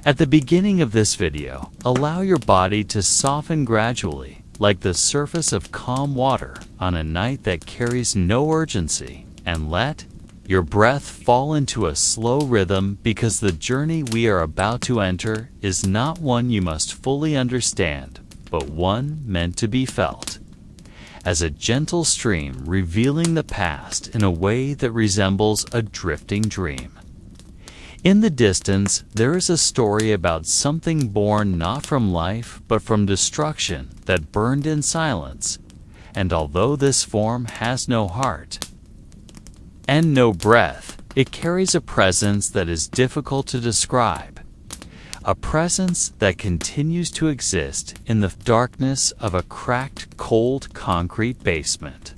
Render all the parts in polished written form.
At the beginning of this video, allow your body to soften gradually, like the surface of calm water on a night that carries no urgency, and let your breath fall into a slow rhythm, because the journey we are about to enter is not one you must fully understand, but one meant to be felt. As a gentle stream revealing the past in a way that resembles a drifting dream. In the distance, there is a story about something born not from life, but from destruction that burned in silence. And although this form has no heart and no breath, it carries a presence that is difficult to describe. A presence that continues to exist in the darkness of a cracked, cold concrete basement.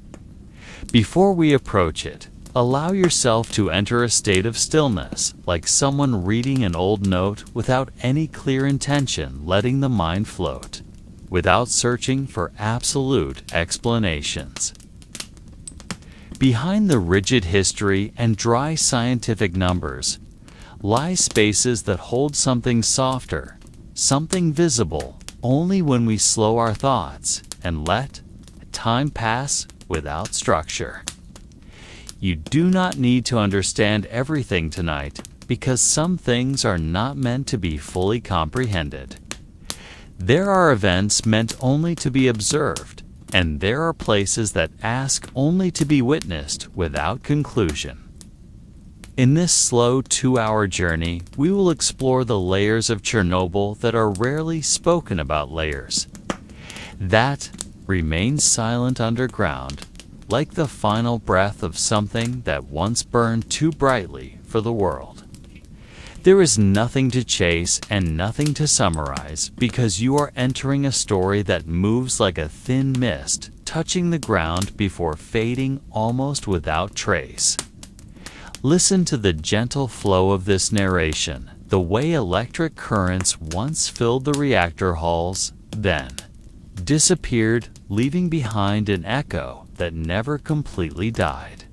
Before we approach it, allow yourself to enter a state of stillness, like someone reading an old note without any clear intention, letting the mind float, without searching for absolute explanations. Behind the rigid history and dry scientific numbers lie spaces that hold something softer, something visible only when we slow our thoughts and let time pass without structure. You do not need to understand everything tonight, because some things are not meant to be fully comprehended. There are events meant only to be observed, and there are places that ask only to be witnessed without conclusion. In this slow 2-hour journey, we will explore the layers of Chernobyl that are rarely spoken about, layers that remain silent underground, like the final breath of something that once burned too brightly for the world. There is nothing to chase and nothing to summarize, because you are entering a story that moves like a thin mist, touching the ground before fading almost without trace. Listen to the gentle flow of this narration, the way electric currents once filled the reactor halls, then disappeared, leaving behind an echo that never completely died.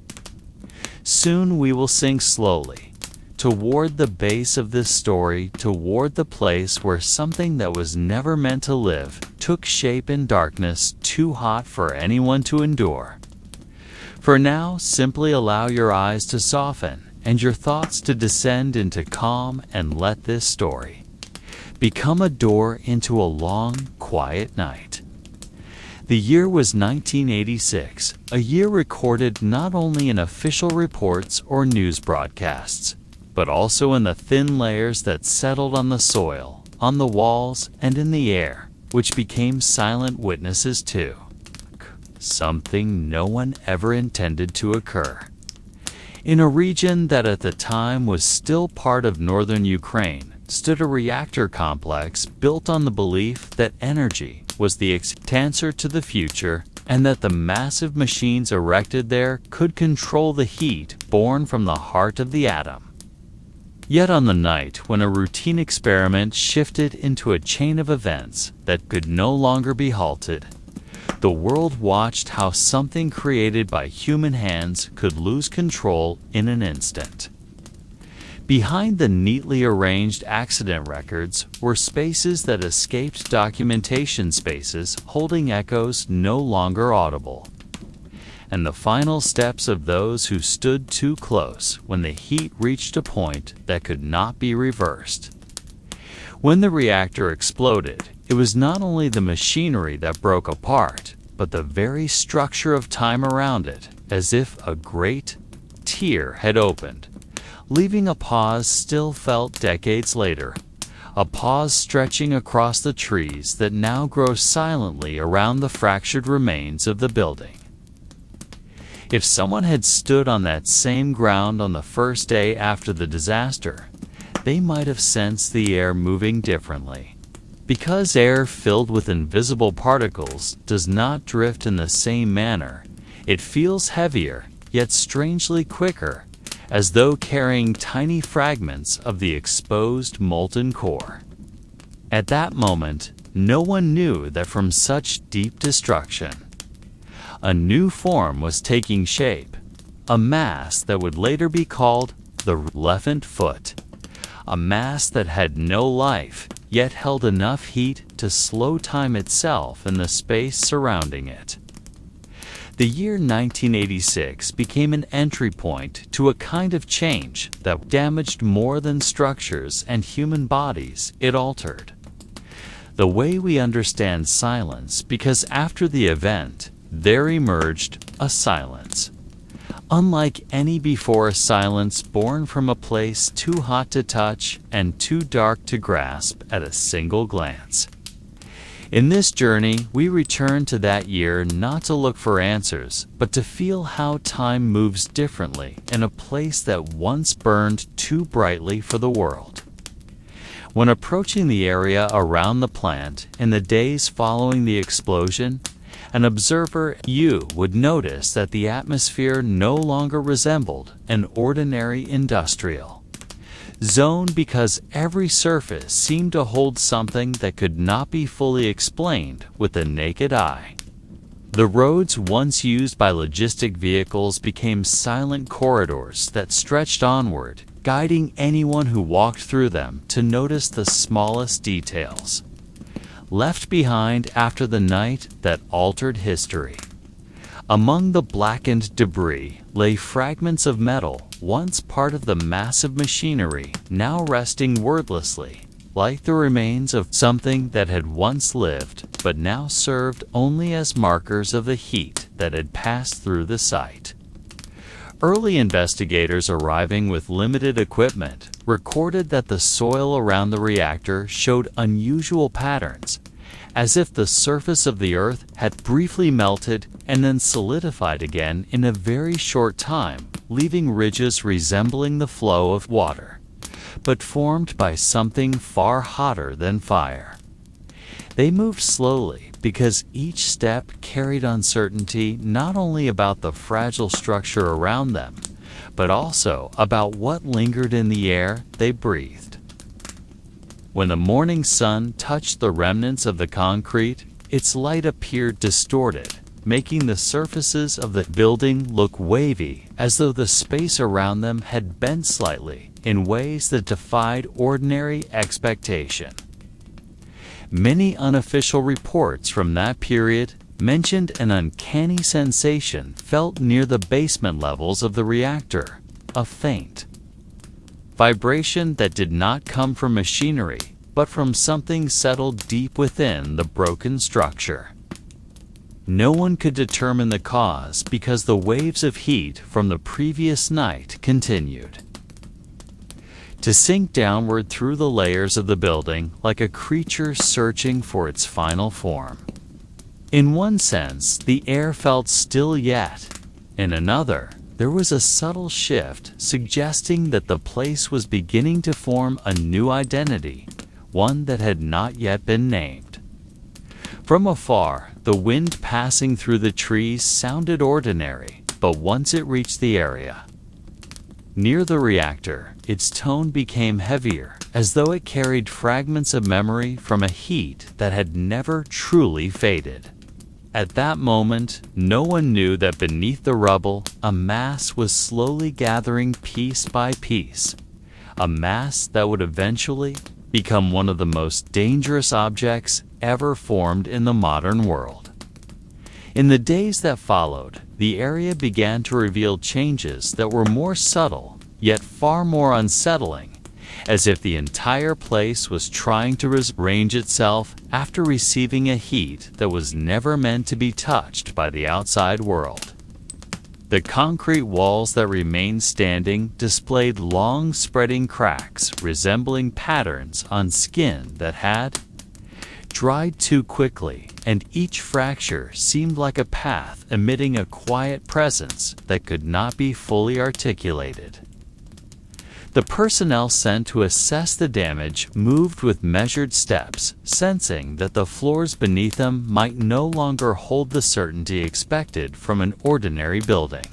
Soon we will sink slowly toward the base of this story, toward the place where something that was never meant to live took shape in darkness too hot for anyone to endure. For now, simply allow your eyes to soften and your thoughts to descend into calm, and let this story become a door into a long, quiet night. The year was 1986, a year recorded not only in official reports or news broadcasts, but also in the thin layers that settled on the soil, on the walls, and in the air, which became silent witnesses to something no one ever intended to occur. In a region that at the time was still part of northern Ukraine, stood a reactor complex built on the belief that energy was the answer to the future, and that the massive machines erected there could control the heat born from the heart of the atom. Yet on the night when a routine experiment shifted into a chain of events that could no longer be halted, the world watched how something created by human hands could lose control in an instant. Behind the neatly arranged accident records were spaces that escaped documentation, spaces holding echoes no longer audible, and the final steps of those who stood too close when the heat reached a point that could not be reversed. When the reactor exploded, it was not only the machinery that broke apart, but the very structure of time around it, as if a great tear had opened, leaving a pause still felt decades later, a pause stretching across the trees that now grow silently around the fractured remains of the building. If someone had stood on that same ground on the first day after the disaster, they might have sensed the air moving differently. Because air filled with invisible particles does not drift in the same manner, it feels heavier, yet strangely quicker, as though carrying tiny fragments of the exposed molten core. At that moment, no one knew that from such deep destruction, a new form was taking shape, a mass that would later be called the elephant foot, a mass that had no life, yet held enough heat to slow time itself in the space surrounding it. The year 1986 became an entry point to a kind of change that damaged more than structures and human bodies. It altered the way we understand silence, because after the event, there emerged a silence. Unlike any before, a silence born from a place too hot to touch and too dark to grasp at a single glance. In this journey, we return to that year not to look for answers, but to feel how time moves differently in a place that once burned too brightly for the world. When approaching the area around the plant in the days following the explosion, an observer, you would notice that the atmosphere no longer resembled an ordinary industrial zone, because every surface seemed to hold something that could not be fully explained with the naked eye. The roads once used by logistic vehicles became silent corridors that stretched onward, guiding anyone who walked through them to notice the smallest details, left behind after the night that altered history. Among the blackened debris lay fragments of metal, once part of the massive machinery, now resting wordlessly, like the remains of something that had once lived, but now served only as markers of the heat that had passed through the site. Early investigators arriving with limited equipment recorded that the soil around the reactor showed unusual patterns, as if the surface of the Earth had briefly melted and then solidified again in a very short time, leaving ridges resembling the flow of water, but formed by something far hotter than fire. They moved slowly because each step carried uncertainty not only about the fragile structure around them, but also about what lingered in the air they breathed. When the morning sun touched the remnants of the concrete, its light appeared distorted, making the surfaces of the building look wavy, as though the space around them had bent slightly in ways that defied ordinary expectation. Many unofficial reports from that period mentioned an uncanny sensation felt near the basement levels of the reactor, a faint vibration that did not come from machinery, but from something settled deep within the broken structure. No one could determine the cause because the waves of heat from the previous night continued to sink downward through the layers of the building like a creature searching for its final form. In one sense, the air felt still yet. In another, there was a subtle shift suggesting that the place was beginning to form a new identity, one that had not yet been named. From afar, the wind passing through the trees sounded ordinary, but once it reached the area near the reactor, its tone became heavier, as though it carried fragments of memory from a heat that had never truly faded. At that moment, no one knew that beneath the rubble, a mass was slowly gathering piece by piece, a mass that would eventually become one of the most dangerous objects ever formed in the modern world. In the days that followed, the area began to reveal changes that were more subtle, yet far more unsettling, as if the entire place was trying to rearrange itself after receiving a heat that was never meant to be touched by the outside world. The concrete walls that remained standing displayed long spreading cracks resembling patterns on skin that had dried too quickly, and each fracture seemed like a path emitting a quiet presence that could not be fully articulated. The personnel sent to assess the damage moved with measured steps, sensing that the floors beneath them might no longer hold the certainty expected from an ordinary building.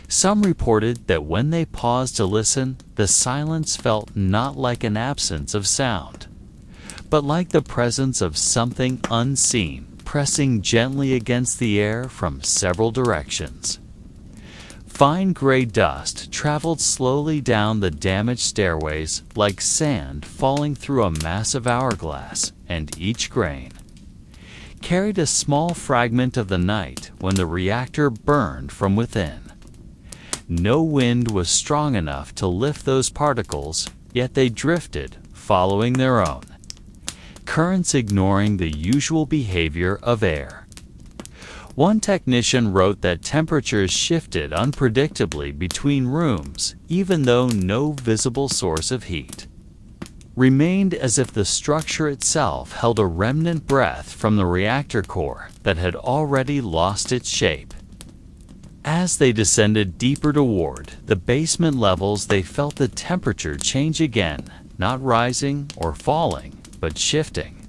Some reported that when they paused to listen, the silence felt not like an absence of sound, but like the presence of something unseen pressing gently against the air from several directions. Fine gray dust traveled slowly down the damaged stairways like sand falling through a massive hourglass, and each grain carried a small fragment of the night when the reactor burned from within. No wind was strong enough to lift those particles, yet they drifted, following their own currents, ignoring the usual behavior of air. One technician wrote that temperatures shifted unpredictably between rooms, even though no visible source of heat remained, as if the structure itself held a remnant breath from the reactor core that had already lost its shape. As they descended deeper toward the basement levels, they felt the temperature change again, not rising or falling, but shifting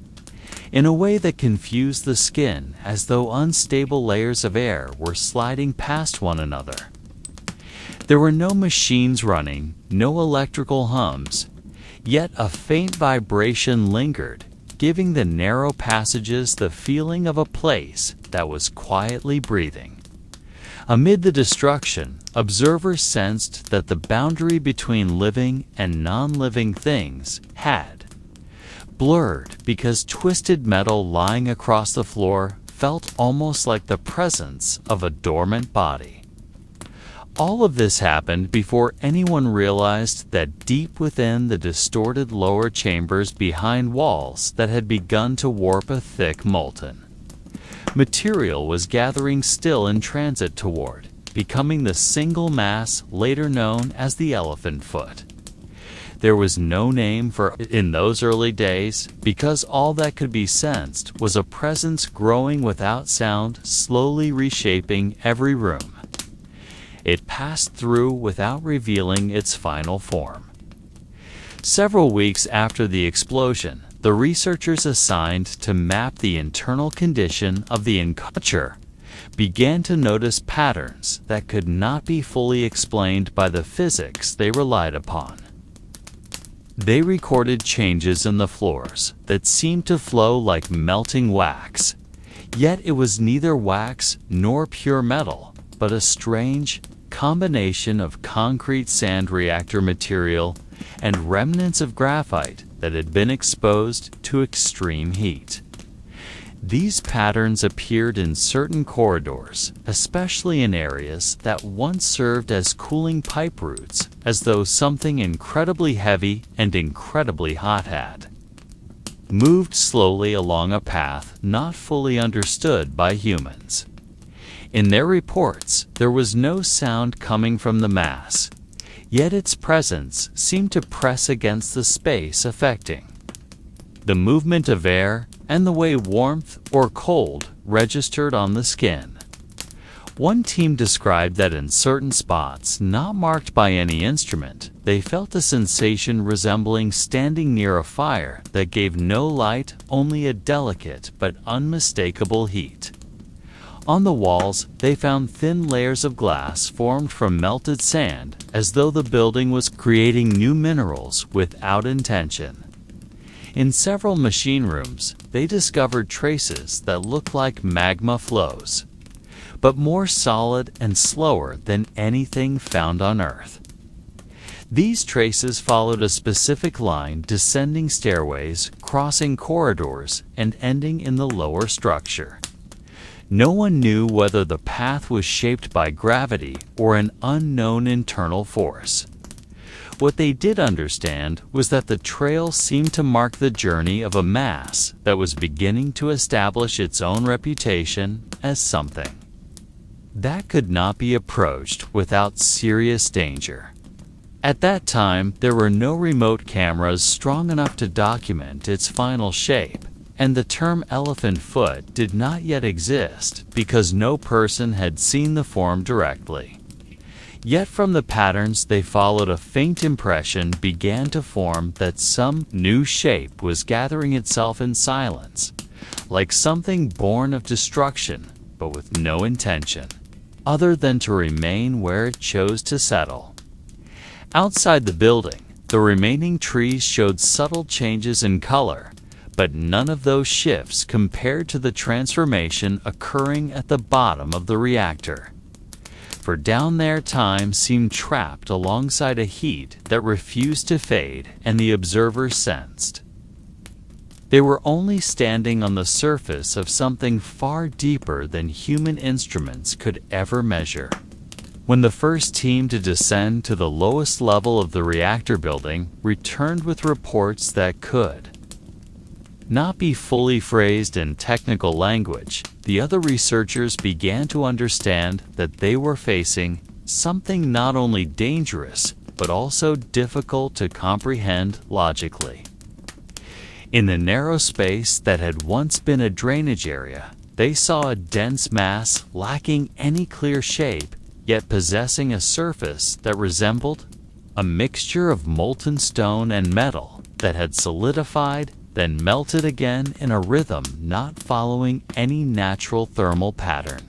in a way that confused the skin, as though unstable layers of air were sliding past one another. There were no machines running, no electrical hums, yet a faint vibration lingered, giving the narrow passages the feeling of a place that was quietly breathing. Amid the destruction, observers sensed that the boundary between living and non-living things had blurred, because twisted metal lying across the floor felt almost like the presence of a dormant body. All of this happened before anyone realized that deep within the distorted lower chambers, behind walls that had begun to warp, a thick molten material was gathering, still in transit toward becoming the single mass later known as the elephant foot. There was no name for it in those early days, because all that could be sensed was a presence growing without sound, slowly reshaping every room it passed through without revealing its final form. Several weeks after the explosion, the researchers assigned to map the internal condition of the encounter began to notice patterns that could not be fully explained by the physics they relied upon. They recorded changes in the floors that seemed to flow like melting wax, yet it was neither wax nor pure metal, but a strange combination of concrete sand reactor material and remnants of graphite that had been exposed to extreme heat. These patterns appeared in certain corridors, especially in areas that once served as cooling pipe routes, as though something incredibly heavy and incredibly hot had moved slowly along a path not fully understood by humans. In their reports, there was no sound coming from the mass, yet its presence seemed to press against the space, affecting the movement of air and the way warmth or cold registered on the skin. One team described that in certain spots, not marked by any instrument, they felt a sensation resembling standing near a fire that gave no light, only a delicate but unmistakable heat. On the walls, they found thin layers of glass formed from melted sand, as though the building was creating new minerals without intention. In several machine rooms, they discovered traces that looked like magma flows, but more solid and slower than anything found on Earth. These traces followed a specific line, descending stairways, crossing corridors, and ending in the lower structure. No one knew whether the path was shaped by gravity or an unknown internal force. What they did understand was that the trail seemed to mark the journey of a mass that was beginning to establish its own reputation as something that could not be approached without serious danger. At that time, there were no remote cameras strong enough to document its final shape, and the term elephant foot did not yet exist because no person had seen the form directly. Yet from the patterns they followed, a faint impression began to form that some new shape was gathering itself in silence, like something born of destruction, but with no intention other than to remain where it chose to settle. Outside the building, the remaining trees showed subtle changes in color, but none of those shifts compared to the transformation occurring at the bottom of the reactor. for down there time seemed trapped alongside a heat that refused to fade, and the observers sensed they were only standing on the surface of something far deeper than human instruments could ever measure. When the first team to descend to the lowest level of the reactor building returned with reports that could not be fully phrased in technical language, the other researchers began to understand that they were facing something not only dangerous, but also difficult to comprehend logically. In the narrow space that had once been a drainage area, they saw a dense mass lacking any clear shape, yet possessing a surface that resembled a mixture of molten stone and metal that had solidified, then melted again in a rhythm not following any natural thermal pattern.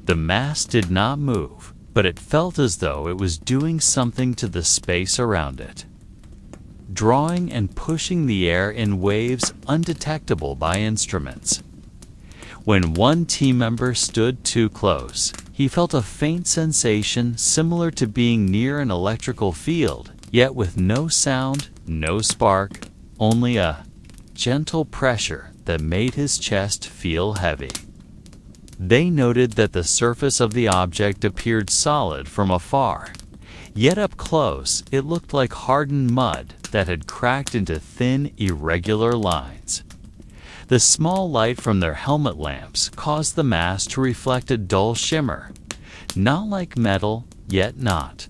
The mass did not move, but it felt as though it was doing something to the space around it, drawing and pushing the air in waves undetectable by instruments. When one team member stood too close, he felt a faint sensation similar to being near an electrical field, yet with no sound, no spark, only a gentle pressure that made his chest feel heavy. They noted that the surface of the object appeared solid from afar, yet up close it looked like hardened mud that had cracked into thin, irregular lines. The small light from their helmet lamps caused the mass to reflect a dull shimmer, not like metal, yet not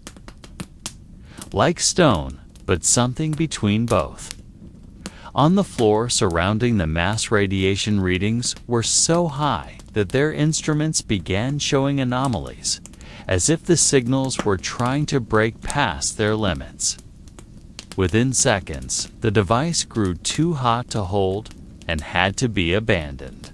like stone, but something between both. On the floor surrounding the mass, radiation readings were so high that their instruments began showing anomalies, as if the signals were trying to break past their limits. Within seconds, the device grew too hot to hold and had to be abandoned.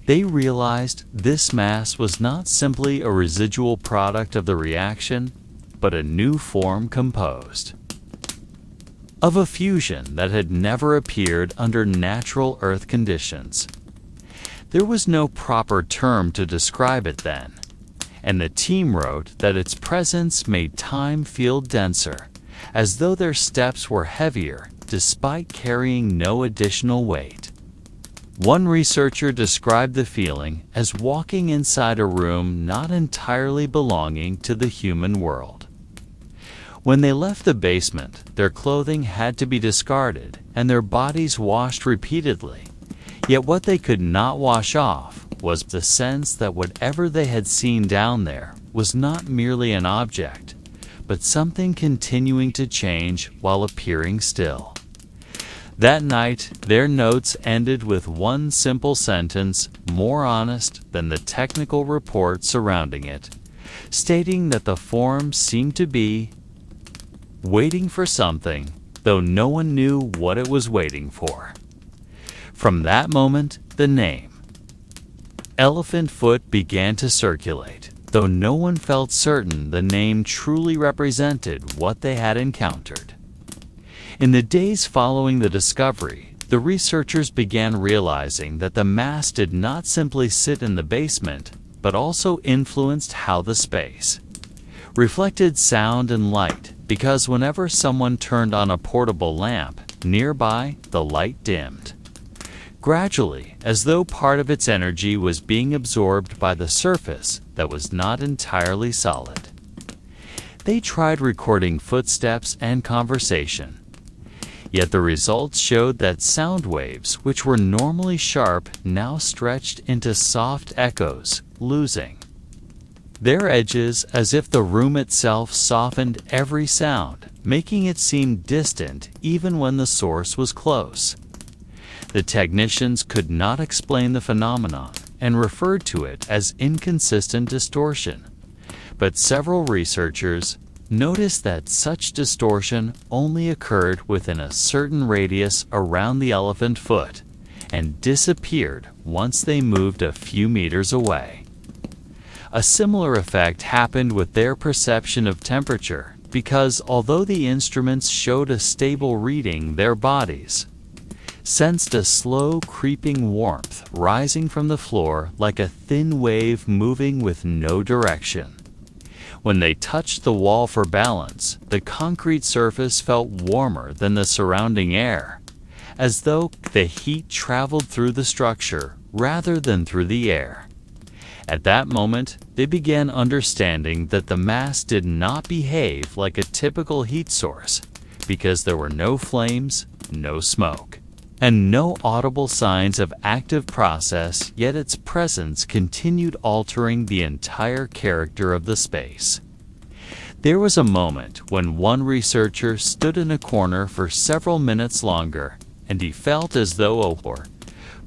They realized this mass was not simply a residual product of the reaction, but a new form composed of a fusion that had never appeared under natural Earth conditions. There was no proper term to describe it then, and the team wrote that its presence made time feel denser, as though their steps were heavier despite carrying no additional weight. One researcher described the feeling as walking inside a room not entirely belonging to the human world. When they left the basement, their clothing had to be discarded and their bodies washed repeatedly. Yet what they could not wash off was the sense that whatever they had seen down there was not merely an object, but something continuing to change while appearing still. That night, their notes ended with one simple sentence, more honest than the technical report surrounding it, stating that the form seemed to be waiting for something, though no one knew what it was waiting for. From that moment, the name Elephant Foot began to circulate, though no one felt certain the name truly represented what they had encountered. In the days following the discovery, the researchers began realizing that the mass did not simply sit in the basement, but also influenced how the space reflected sound and light, because whenever someone turned on a portable lamp nearby, the light dimmed gradually, as though part of its energy was being absorbed by the surface that was not entirely solid. They tried recording footsteps and conversation, yet the results showed that sound waves, which were normally sharp, now stretched into soft echoes, losing their edges as if the room itself softened every sound, making it seem distant even when the source was close. The technicians could not explain the phenomenon and referred to it as inconsistent distortion, but several researchers noticed that such distortion only occurred within a certain radius around the elephant foot and disappeared once they moved a few meters away. A similar effect happened with their perception of temperature, because although the instruments showed a stable reading, their bodies sensed a slow creeping warmth rising from the floor like a thin wave moving with no direction. When they touched the wall for balance, the concrete surface felt warmer than the surrounding air, as though the heat traveled through the structure rather than through the air. At that moment, they began understanding that the mass did not behave like a typical heat source, because there were no flames, no smoke, and no audible signs of active process, yet its presence continued altering the entire character of the space. There was a moment when one researcher stood in a corner for several minutes longer, and he felt as though a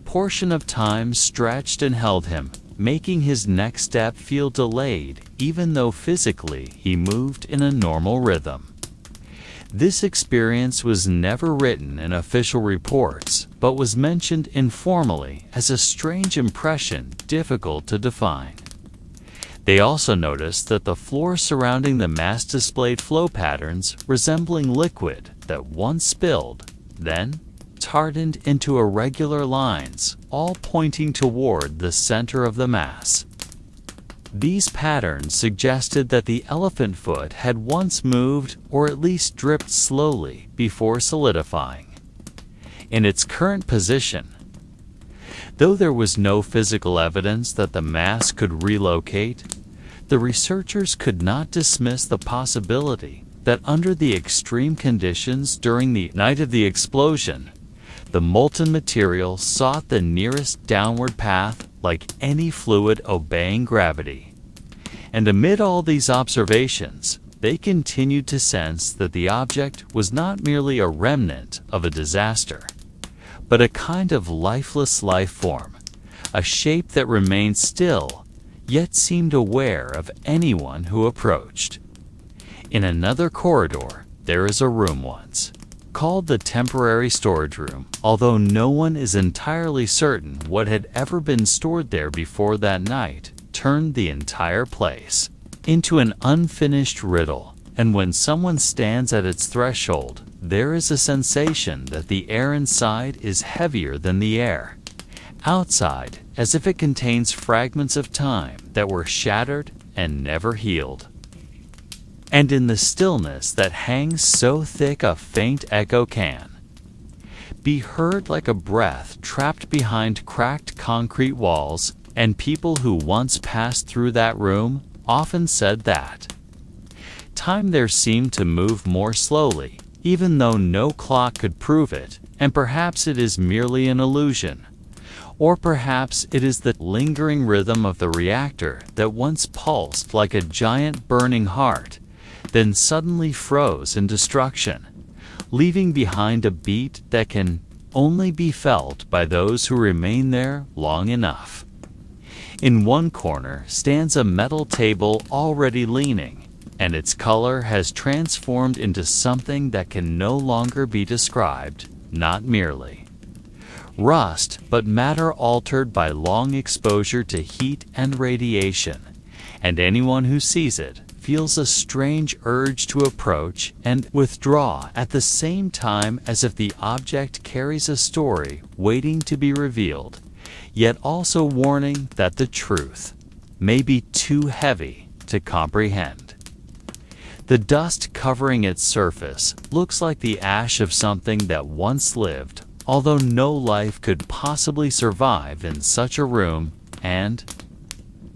portion of time stretched and held him, making his next step feel delayed even though physically he moved in a normal rhythm. This experience was never written in official reports, but was mentioned informally as a strange impression difficult to define. They also noticed that the floor surrounding the mass displayed flow patterns resembling liquid that once spilled, then hardened into irregular lines, all pointing toward the center of the mass. These patterns suggested that the elephant foot had once moved or at least dripped slowly before solidifying. In its current position, though there was no physical evidence that the mass could relocate, the researchers could not dismiss the possibility that under the extreme conditions during the night of the explosion, the molten material sought the nearest downward path like any fluid obeying gravity. And amid all these observations, they continued to sense that the object was not merely a remnant of a disaster, but a kind of lifeless life form, a shape that remained still, yet seemed aware of anyone who approached. In another corridor, there is a room once called the temporary storage room, although no one is entirely certain what had ever been stored there before that night, turned the entire place into an unfinished riddle, and when someone stands at its threshold, there is a sensation that the air inside is heavier than the air outside, as if it contains fragments of time that were shattered and never healed. And in the stillness that hangs so thick a faint echo can be heard like a breath trapped behind cracked concrete walls, and people who once passed through that room often said that time there seemed to move more slowly, even though no clock could prove it, and perhaps it is merely an illusion. Or perhaps it is the lingering rhythm of the reactor that once pulsed like a giant burning heart, then suddenly froze in destruction, leaving behind a beat that can only be felt by those who remain there long enough. In one corner stands a metal table already leaning, and its color has transformed into something that can no longer be described, not merely rust, but matter altered by long exposure to heat and radiation, and anyone who sees it feels a strange urge to approach and withdraw at the same time, as if the object carries a story waiting to be revealed, yet also warning that the truth may be too heavy to comprehend. The dust covering its surface looks like the ash of something that once lived, although no life could possibly survive in such a room, and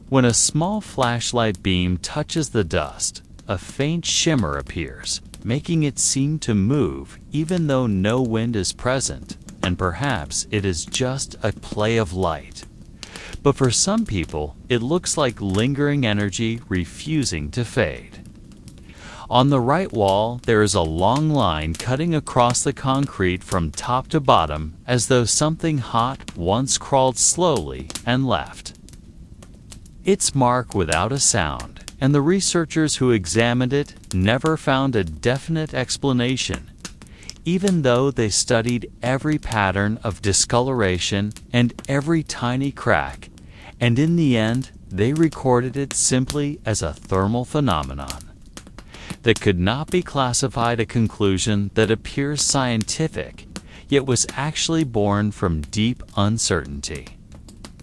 when a small flashlight beam touches the dust, a faint shimmer appears, making it seem to move even though no wind is present, and perhaps it is just a play of light. But for some people, it looks like lingering energy refusing to fade. On the right wall, there is a long line cutting across the concrete from top to bottom, as though something hot once crawled slowly and left its mark without a sound, and the researchers who examined it never found a definite explanation, even though they studied every pattern of discoloration and every tiny crack, and in the end they recorded it simply as a thermal phenomenon that could not be classified, a conclusion that appears scientific, yet was actually born from deep uncertainty.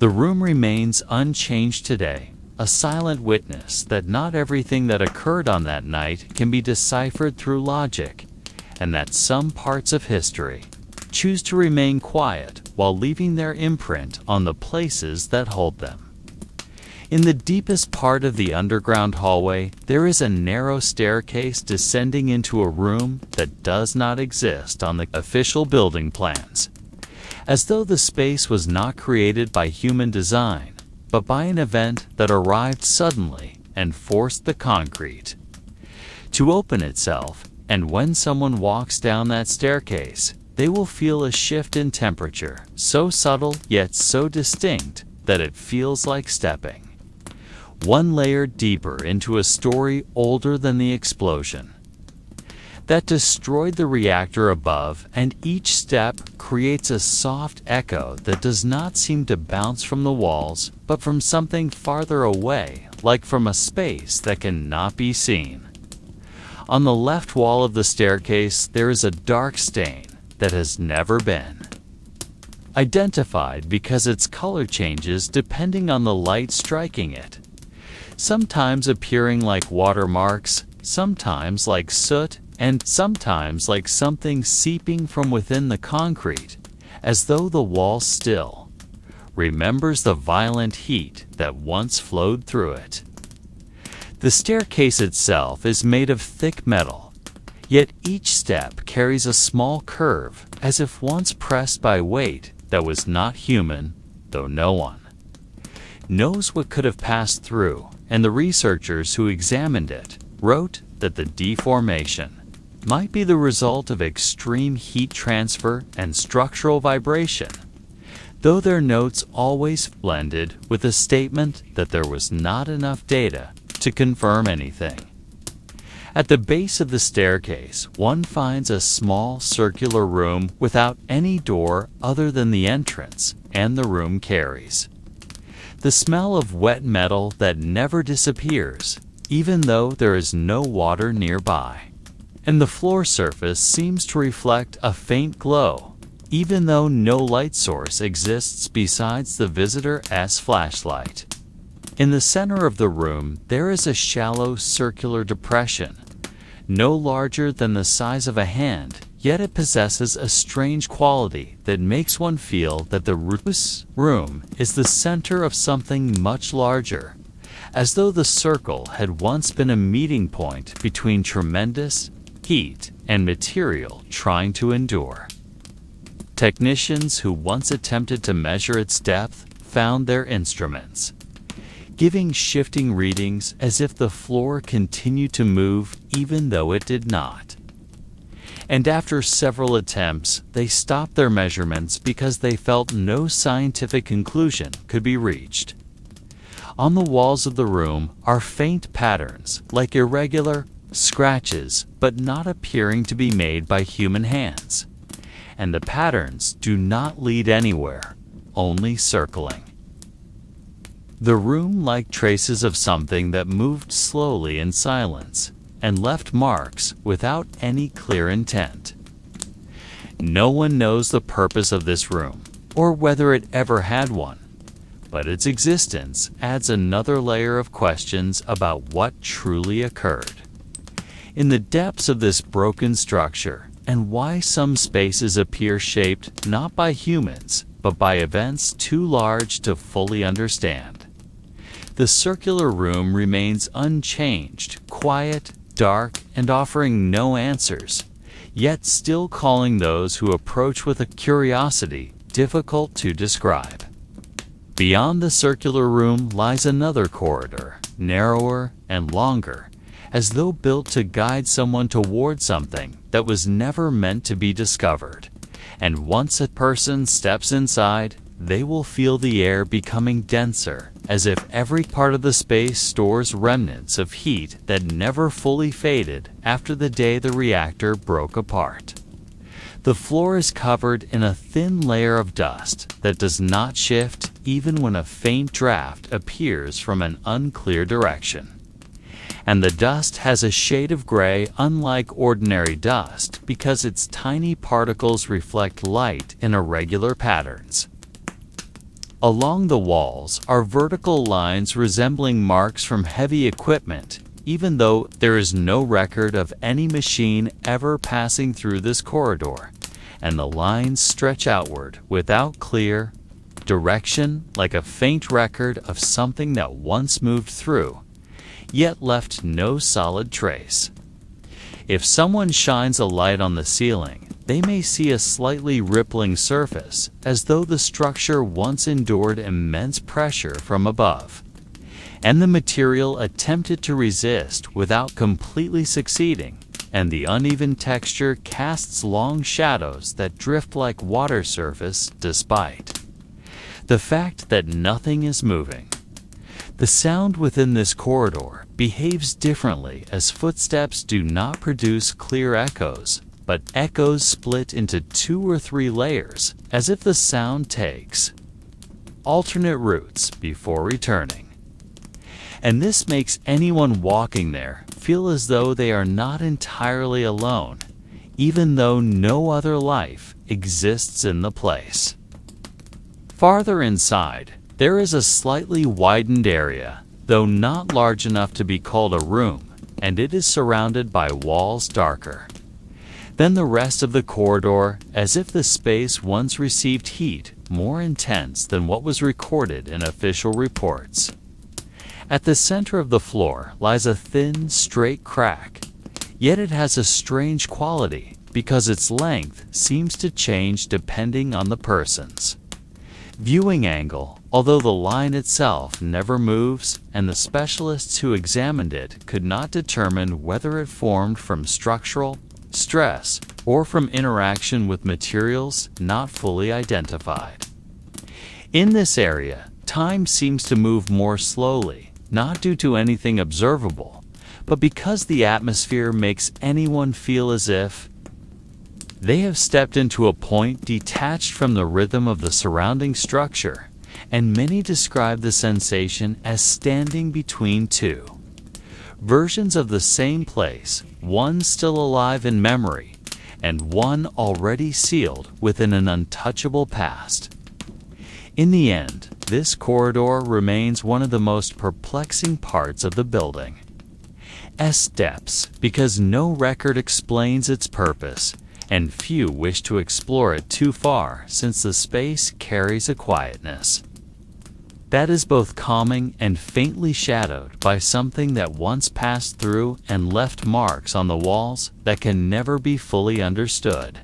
The room remains unchanged today, a silent witness that not everything that occurred on that night can be deciphered through logic, and that some parts of history choose to remain quiet while leaving their imprint on the places that hold them. In the deepest part of the underground hallway, there is a narrow staircase descending into a room that does not exist on the official building plans, as though the space was not created by human design, but by an event that arrived suddenly and forced the concrete to open itself, and when someone walks down that staircase, they will feel a shift in temperature, so subtle yet so distinct that it feels like stepping one layer deeper into a story older than the explosion that destroyed the reactor above, and each step creates a soft echo that does not seem to bounce from the walls, but from something farther away, like from a space that cannot be seen. On the left wall of the staircase, there is a dark stain that has never been identified because its color changes depending on the light striking it, sometimes appearing like watermarks, sometimes like soot, and sometimes like something seeping from within the concrete, as though the wall still remembers the violent heat that once flowed through it. The staircase itself is made of thick metal, yet each step carries a small curve, as if once pressed by weight that was not human, though no one knows what could have passed through, and the researchers who examined it wrote that the deformation might be the result of extreme heat transfer and structural vibration, though their notes always blended with a statement that there was not enough data to confirm anything. At the base of the staircase, one finds a small circular room without any door other than the entrance, and the room carries the smell of wet metal that never disappears, even though there is no water nearby. And the floor surface seems to reflect a faint glow, even though no light source exists besides the visitor's flashlight. In the center of the room, there is a shallow circular depression, no larger than the size of a hand, yet it possesses a strange quality that makes one feel that the room is the center of something much larger, as though the circle had once been a meeting point between tremendous heat and material trying to endure. Technicians who once attempted to measure its depth found their instruments giving shifting readings as if the floor continued to move even though it did not. And after several attempts, they stopped their measurements because they felt no scientific conclusion could be reached. On the walls of the room are faint patterns, like irregular scratches, but not appearing to be made by human hands. And the patterns do not lead anywhere, only circling the room like traces of something that moved slowly in silence and left marks without any clear intent. No one knows the purpose of this room, or whether it ever had one, but its existence adds another layer of questions about what truly occurred in the depths of this broken structure, and why some spaces appear shaped not by humans, but by events too large to fully understand. The circular room remains unchanged, quiet, dark, and offering no answers, yet still calling those who approach with a curiosity difficult to describe. Beyond the circular room lies another corridor, narrower and longer, as though built to guide someone toward something that was never meant to be discovered. And once a person steps inside, they will feel the air becoming denser, as if every part of the space stores remnants of heat that never fully faded after the day the reactor broke apart. The floor is covered in a thin layer of dust that does not shift even when a faint draft appears from an unclear direction. And the dust has a shade of gray unlike ordinary dust because its tiny particles reflect light in irregular patterns. Along the walls are vertical lines resembling marks from heavy equipment, even though there is no record of any machine ever passing through this corridor, and the lines stretch outward without clear direction, like a faint record of something that once moved through, yet left no solid trace. If someone shines a light on the ceiling, they may see a slightly rippling surface, as though the structure once endured immense pressure from above, and the material attempted to resist without completely succeeding, and the uneven texture casts long shadows that drift like water surface despite the fact that nothing is moving. The sound within this corridor behaves differently, as footsteps do not produce clear echoes, but echoes split into 2 or 3 layers, as if the sound takes alternate routes before returning. And this makes anyone walking there feel as though they are not entirely alone, even though no other life exists in the place. Farther inside, there is a slightly widened area, though not large enough to be called a room, and it is surrounded by walls darker than the rest of the corridor, as if the space once received heat more intense than what was recorded in official reports. At the center of the floor lies a thin, straight crack, yet it has a strange quality because its length seems to change depending on the person's viewing angle, although the line itself never moves, and the specialists who examined it could not determine whether it formed from structural stress or from interaction with materials not fully identified. In this area, time seems to move more slowly, not due to anything observable, but because the atmosphere makes anyone feel as if they have stepped into a point detached from the rhythm of the surrounding structure, and many describe the sensation as standing between 2 versions of the same place, one still alive in memory, and one already sealed within an untouchable past. In the end, this corridor remains one of the most perplexing parts of the building's depths, because no record explains its purpose, and few wish to explore it too far, since the space carries a quietness that is both calming and faintly shadowed by something that once passed through and left marks on the walls that can never be fully understood.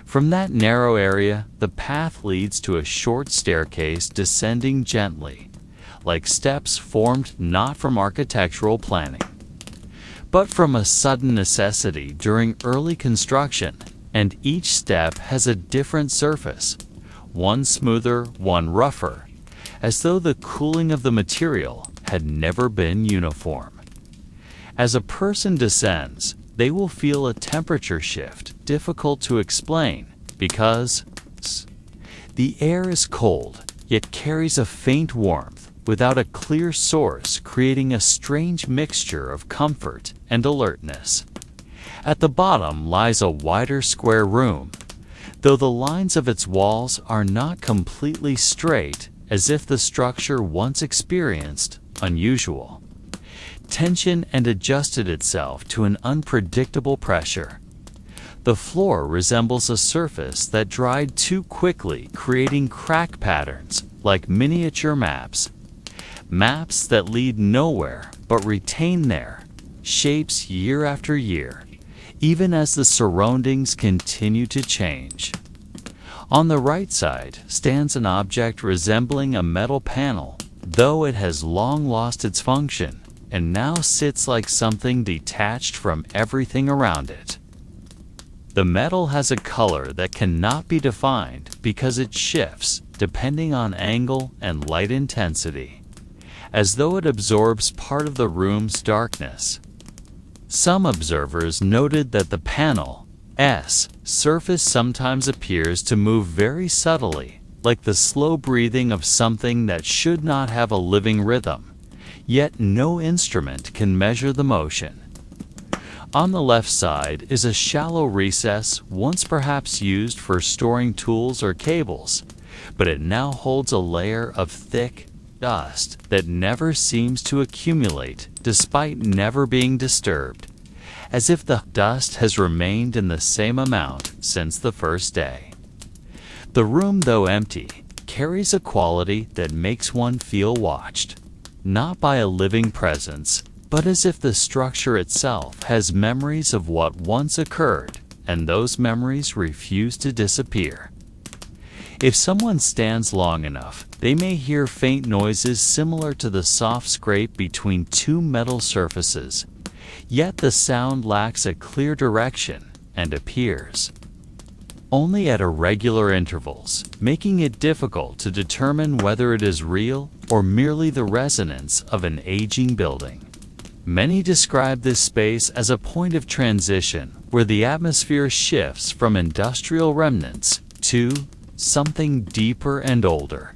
From that narrow area, the path leads to a short staircase descending gently, like steps formed not from architectural planning, but from a sudden necessity during early construction, and each step has a different surface, one smoother, one rougher, as though the cooling of the material had never been uniform. As a person descends, they will feel a temperature shift difficult to explain because the air is cold, yet carries a faint warmth without a clear source, creating a strange mixture of comfort and alertness. At the bottom lies a wider square room, though the lines of its walls are not completely straight, as if the structure once experienced unusual tension and adjusted itself to an unpredictable pressure. The floor resembles a surface that dried too quickly, creating crack patterns like miniature maps that lead nowhere but retain their shapes year after year, even as the surroundings continue to change. On the right side stands an object resembling a metal panel, though it has long lost its function and now sits like something detached from everything around it. The metal has a color that cannot be defined because it shifts depending on angle and light intensity, as though it absorbs part of the room's darkness. Some observers noted that the panel's surface sometimes appears to move very subtly, like the slow breathing of something that should not have a living rhythm, yet no instrument can measure the motion. On the left side is a shallow recess, once perhaps used for storing tools or cables, but it now holds a layer of thick dust that never seems to accumulate despite never being disturbed, as if the dust has remained in the same amount since the first day. The room, though empty, carries a quality that makes one feel watched, not by a living presence, but as if the structure itself has memories of what once occurred, and those memories refuse to disappear. If someone stands long enough, they may hear faint noises similar to the soft scrape between two metal surfaces, yet the sound lacks a clear direction and appears only at irregular intervals, making it difficult to determine whether it is real or merely the resonance of an aging building. Many describe this space as a point of transition where the atmosphere shifts from industrial remnants to something deeper and older,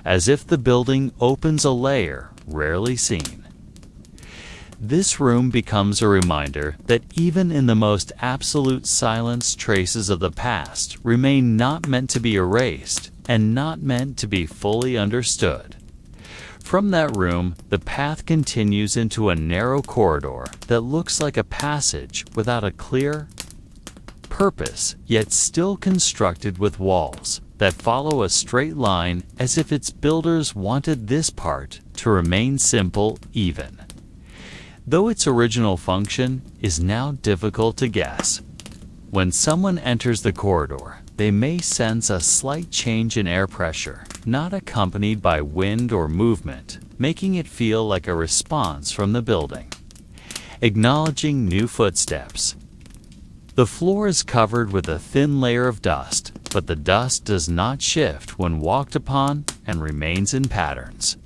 as if the building opens a layer rarely seen. This room becomes a reminder that even in the most absolute silence, traces of the past remain not meant to be erased and not meant to be fully understood. From that room, the path continues into a narrow corridor that looks like a passage without a clear purpose, yet still constructed with walls that follow a straight line as if its builders wanted this part to remain simple even, though its original function is now difficult to guess. When someone enters the corridor, they may sense a slight change in air pressure, not accompanied by wind or movement, making it feel like a response from the building, acknowledging new footsteps. The floor is covered with a thin layer of dust, but the dust does not shift when walked upon and remains in patterns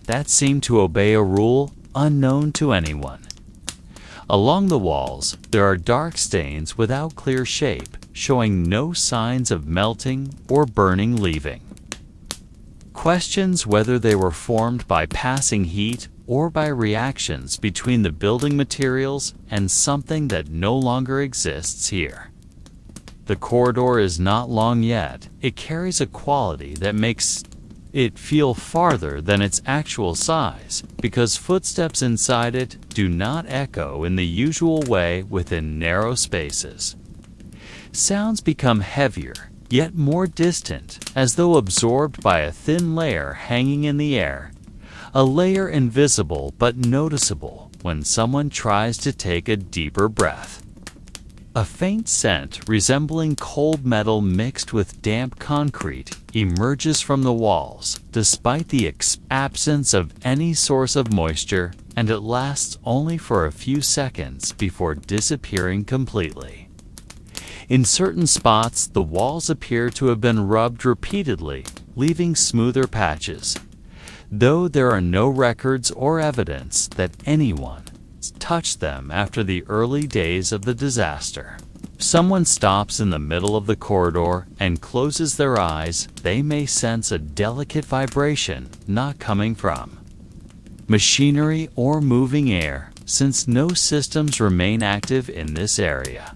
that seem to obey a rule unknown to anyone. Along the walls, there are dark stains without clear shape, showing no signs of melting or burning, leaving questions whether they were formed by passing heat or by reactions between the building materials and something that no longer exists here. The corridor is not long yet. It carries a quality that makes it feel farther than its actual size, because footsteps inside it do not echo in the usual way within narrow spaces. Sounds become heavier, yet more distant, as though absorbed by a thin layer hanging in the air, a layer invisible but noticeable when someone tries to take a deeper breath. A faint scent resembling cold metal mixed with damp concrete emerges from the walls, despite the absence of any source of moisture, and it lasts only for a few seconds before disappearing completely. In certain spots, the walls appear to have been rubbed repeatedly, leaving smoother patches, though there are no records or evidence that anyone touched them after the early days of the disaster. If someone stops in the middle of the corridor and closes their eyes, they may sense a delicate vibration not coming from machinery or moving air, since no systems remain active in this area.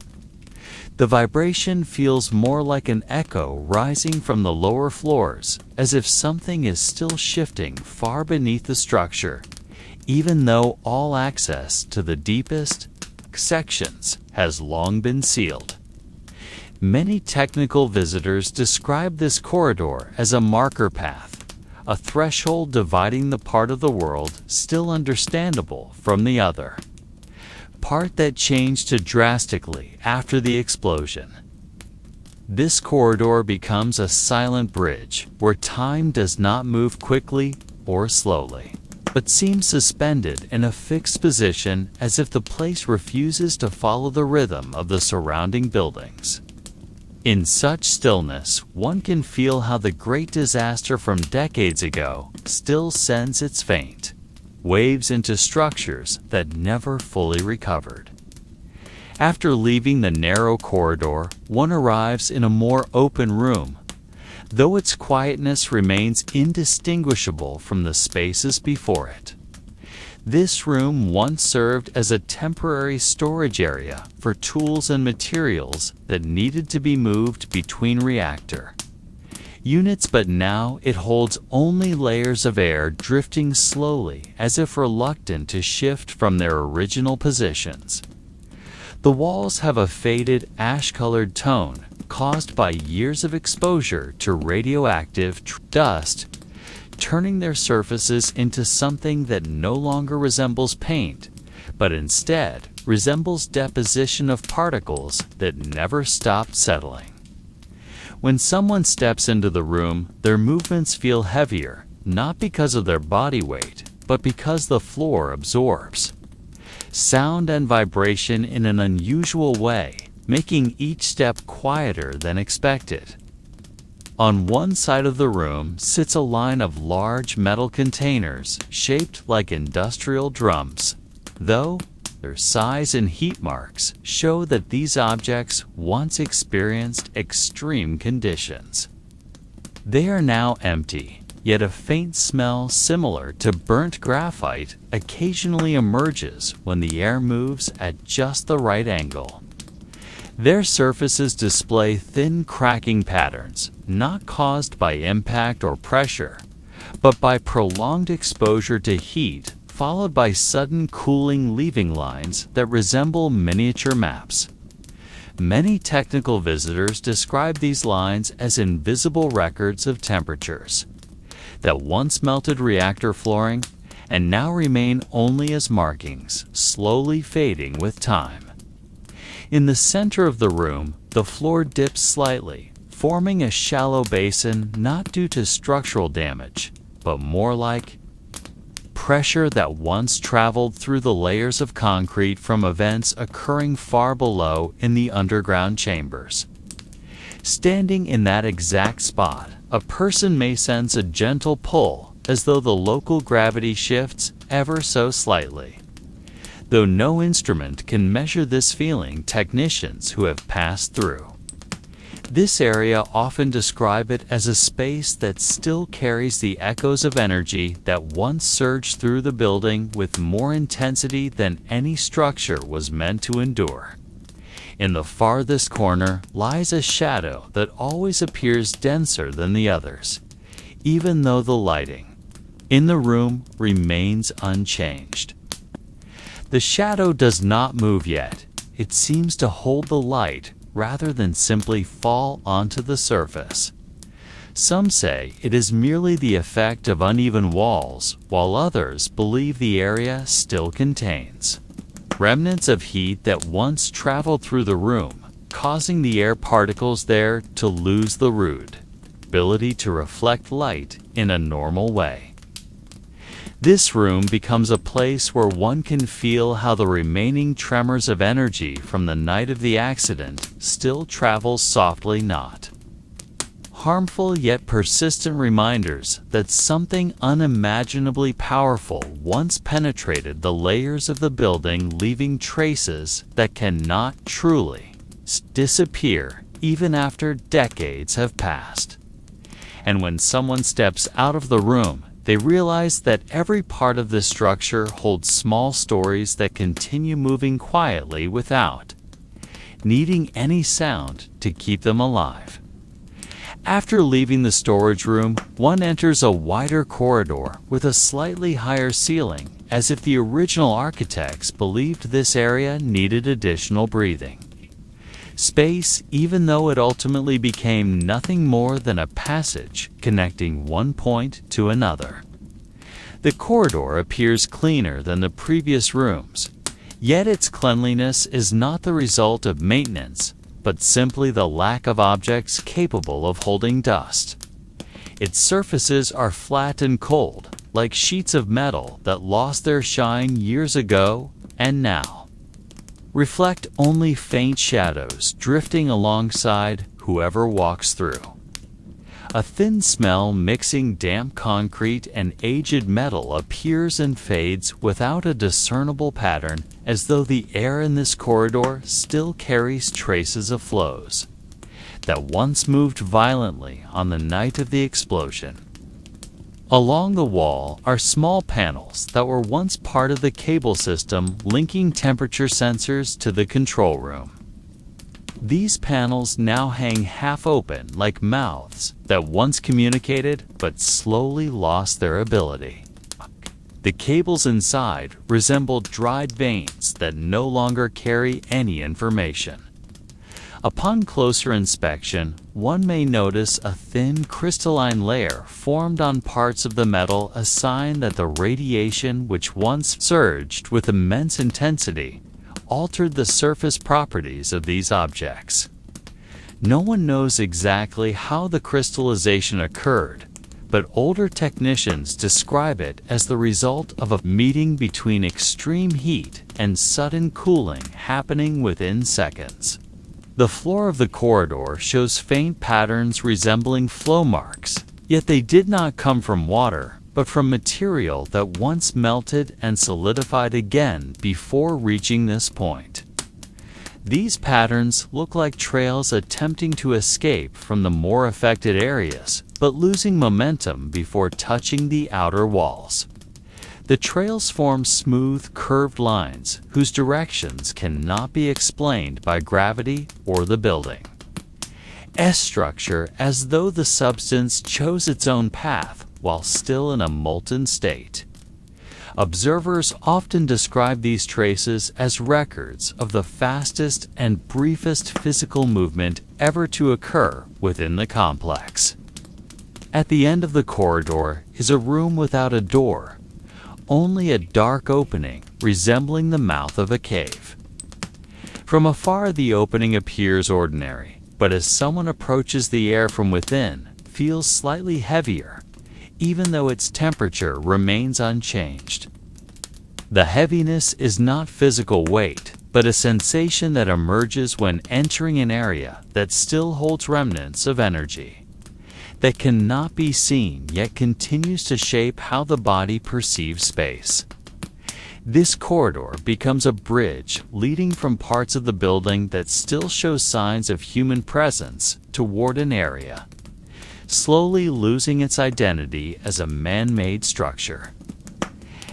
The vibration feels more like an echo rising from the lower floors, as if something is still shifting far beneath the structure, even though all access to the deepest sections has long been sealed. Many technical visitors describe this corridor as a marker path, a threshold dividing the part of the world still understandable from the other, part that changed drastically after the explosion. This corridor becomes a silent bridge where time does not move quickly or slowly, but seems suspended in a fixed position, as if the place refuses to follow the rhythm of the surrounding buildings. In such stillness, one can feel how the great disaster from decades ago still sends its faint waves into structures that never fully recovered. After leaving the narrow corridor, one arrives in a more open room, though its quietness remains indistinguishable from the spaces before it. This room once served as a temporary storage area for tools and materials that needed to be moved between reactor. units, but now it holds only layers of air drifting slowly as if reluctant to shift from their original positions. The walls have a faded ash-colored tone caused by years of exposure to radioactive dust, turning their surfaces into something that no longer resembles paint, but instead resembles deposition of particles that never stop settling. When someone steps into the room, their movements feel heavier, not because of their body weight, but because the floor absorbs sound and vibration in an unusual way, making each step quieter than expected. On one side of the room sits a line of large metal containers shaped like industrial drums, though their size and heat marks show that these objects once experienced extreme conditions. They are now empty, yet a faint smell similar to burnt graphite occasionally emerges when the air moves at just the right angle. Their surfaces display thin cracking patterns, not caused by impact or pressure, but by prolonged exposure to heat followed by sudden cooling leaving lines that resemble miniature maps. Many technical visitors describe these lines as invisible records of temperatures that once melted reactor flooring and now remain only as markings, slowly fading with time. In the center of the room, the floor dips slightly, forming a shallow basin not due to structural damage, but more like pressure that once traveled through the layers of concrete from events occurring far below in the underground chambers. Standing in that exact spot, a person may sense a gentle pull, as though the local gravity shifts ever so slightly. Though no instrument can measure this feeling, technicians who have passed through this area often describe it as a space that still carries the echoes of energy that once surged through the building with more intensity than any structure was meant to endure. In the farthest corner lies a shadow that always appears denser than the others, even though the lighting in the room remains unchanged. The shadow does not move yet. It seems to hold the light rather than simply fall onto the surface. Some say it is merely the effect of uneven walls, while others believe the area still contains remnants of heat that once traveled through the room, causing the air particles there to lose the rude ability to reflect light in a normal way. This room becomes a place where one can feel how the remaining tremors of energy from the night of the accident still travel softly, not harmful yet persistent reminders that something unimaginably powerful once penetrated the layers of the building, leaving traces that cannot truly disappear even after decades have passed. And when someone steps out of the room, they realize that every part of this structure holds small stories that continue moving quietly without needing any sound to keep them alive. After leaving the storage room, one enters a wider corridor with a slightly higher ceiling, as if the original architects believed this area needed additional breathing space, even though it ultimately became nothing more than a passage connecting one point to another. The corridor appears cleaner than the previous rooms, yet its cleanliness is not the result of maintenance, but simply the lack of objects capable of holding dust. Its surfaces are flat and cold, like sheets of metal that lost their shine years ago and now reflect only faint shadows drifting alongside whoever walks through. A thin smell mixing damp concrete and aged metal appears and fades without a discernible pattern, as though the air in this corridor still carries traces of flows that once moved violently on the night of the explosion. Along the wall are small panels that were once part of the cable system linking temperature sensors to the control room. These panels now hang half open like mouths that once communicated but slowly lost their ability. The cables inside resemble dried veins that no longer carry any information. Upon closer inspection, one may notice a thin crystalline layer formed on parts of the metal, a sign that the radiation, which once surged with immense intensity, altered the surface properties of these objects. No one knows exactly how the crystallization occurred, but older technicians describe it as the result of a meeting between extreme heat and sudden cooling happening within seconds. The floor of the corridor shows faint patterns resembling flow marks, yet they did not come from water, but from material that once melted and solidified again before reaching this point. These patterns look like trails attempting to escape from the more affected areas, but losing momentum before touching the outer walls. The trails form smooth, curved lines whose directions cannot be explained by gravity or the building. S-structure, as though the substance chose its own path while still in a molten state. Observers often describe these traces as records of the fastest and briefest physical movement ever to occur within the complex. At the end of the corridor is a room without a door, only a dark opening resembling the mouth of a cave. From afar, the opening appears ordinary, but as someone approaches, the air from within feels slightly heavier, even though its temperature remains unchanged. The heaviness is not physical weight, but a sensation that emerges when entering an area that still holds remnants of energy that cannot be seen yet continues to shape how the body perceives space. This corridor becomes a bridge leading from parts of the building that still show signs of human presence toward an area, slowly losing its identity as a man-made structure.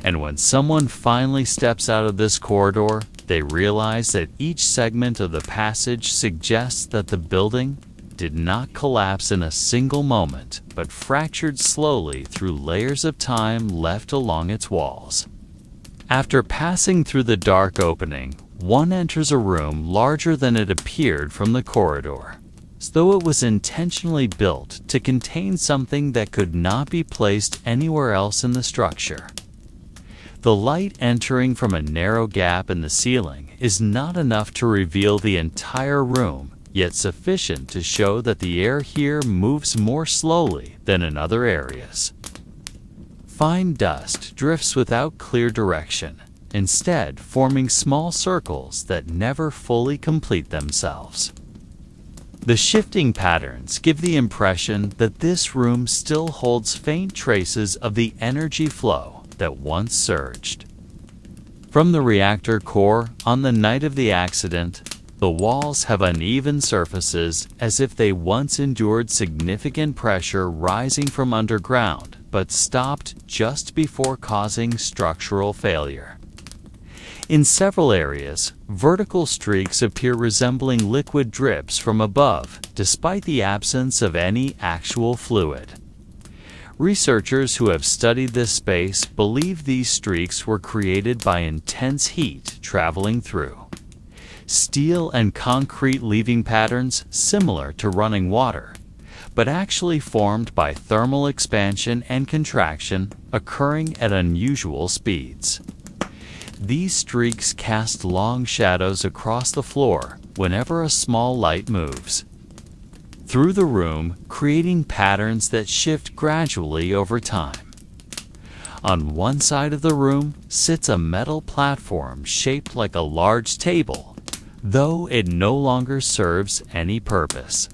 And when someone finally steps out of this corridor, they realize that each segment of the passage suggests that the building did not collapse in a single moment, but fractured slowly through layers of time left along its walls. After passing through the dark opening, one enters a room larger than it appeared from the corridor, as though it was intentionally built to contain something that could not be placed anywhere else in the structure. The light entering from a narrow gap in the ceiling is not enough to reveal the entire room, yet sufficient to show that the air here moves more slowly than in other areas. Fine dust drifts without clear direction, instead forming small circles that never fully complete themselves. The shifting patterns give the impression that this room still holds faint traces of the energy flow that once surged. From the reactor core, on the night of the accident, the walls have uneven surfaces as if they once endured significant pressure rising from underground, but stopped just before causing structural failure. In several areas, vertical streaks appear resembling liquid drips from above, despite the absence of any actual fluid. Researchers who have studied this space believe these streaks were created by intense heat traveling through steel and concrete, leaving patterns similar to running water, but actually formed by thermal expansion and contraction occurring at unusual speeds. These streaks cast long shadows across the floor whenever a small light moves through the room, creating patterns that shift gradually over time. On one side of the room sits a metal platform shaped like a large table, though it no longer serves any purpose.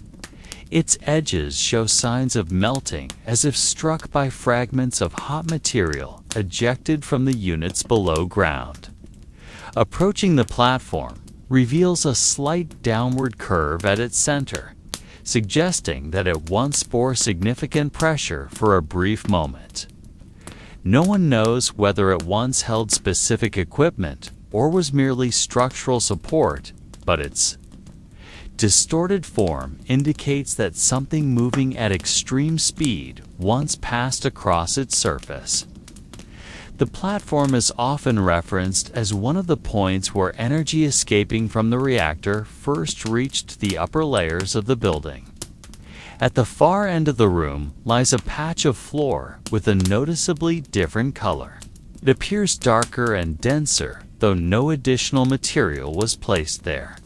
Its edges show signs of melting, as if struck by fragments of hot material ejected from the units below ground. Approaching the platform reveals a slight downward curve at its center, suggesting that it once bore significant pressure for a brief moment. No one knows whether it once held specific equipment or was merely structural support, but its Distorted form indicates that something moving at extreme speed once passed across its surface. The platform is often referenced as one of the points where energy escaping from the reactor first reached the upper layers of the building. At the far end of the room lies a patch of floor with a noticeably different color. It appears darker and denser, though no additional material was placed there.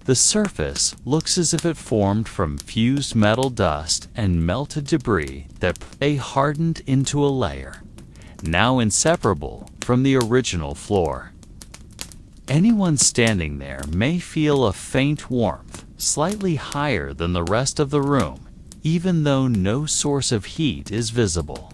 The surface looks as if it formed from fused metal dust and melted debris that hardened into a layer, now inseparable from the original floor. Anyone standing there may feel a faint warmth, slightly higher than the rest of the room, even though no source of heat is visible.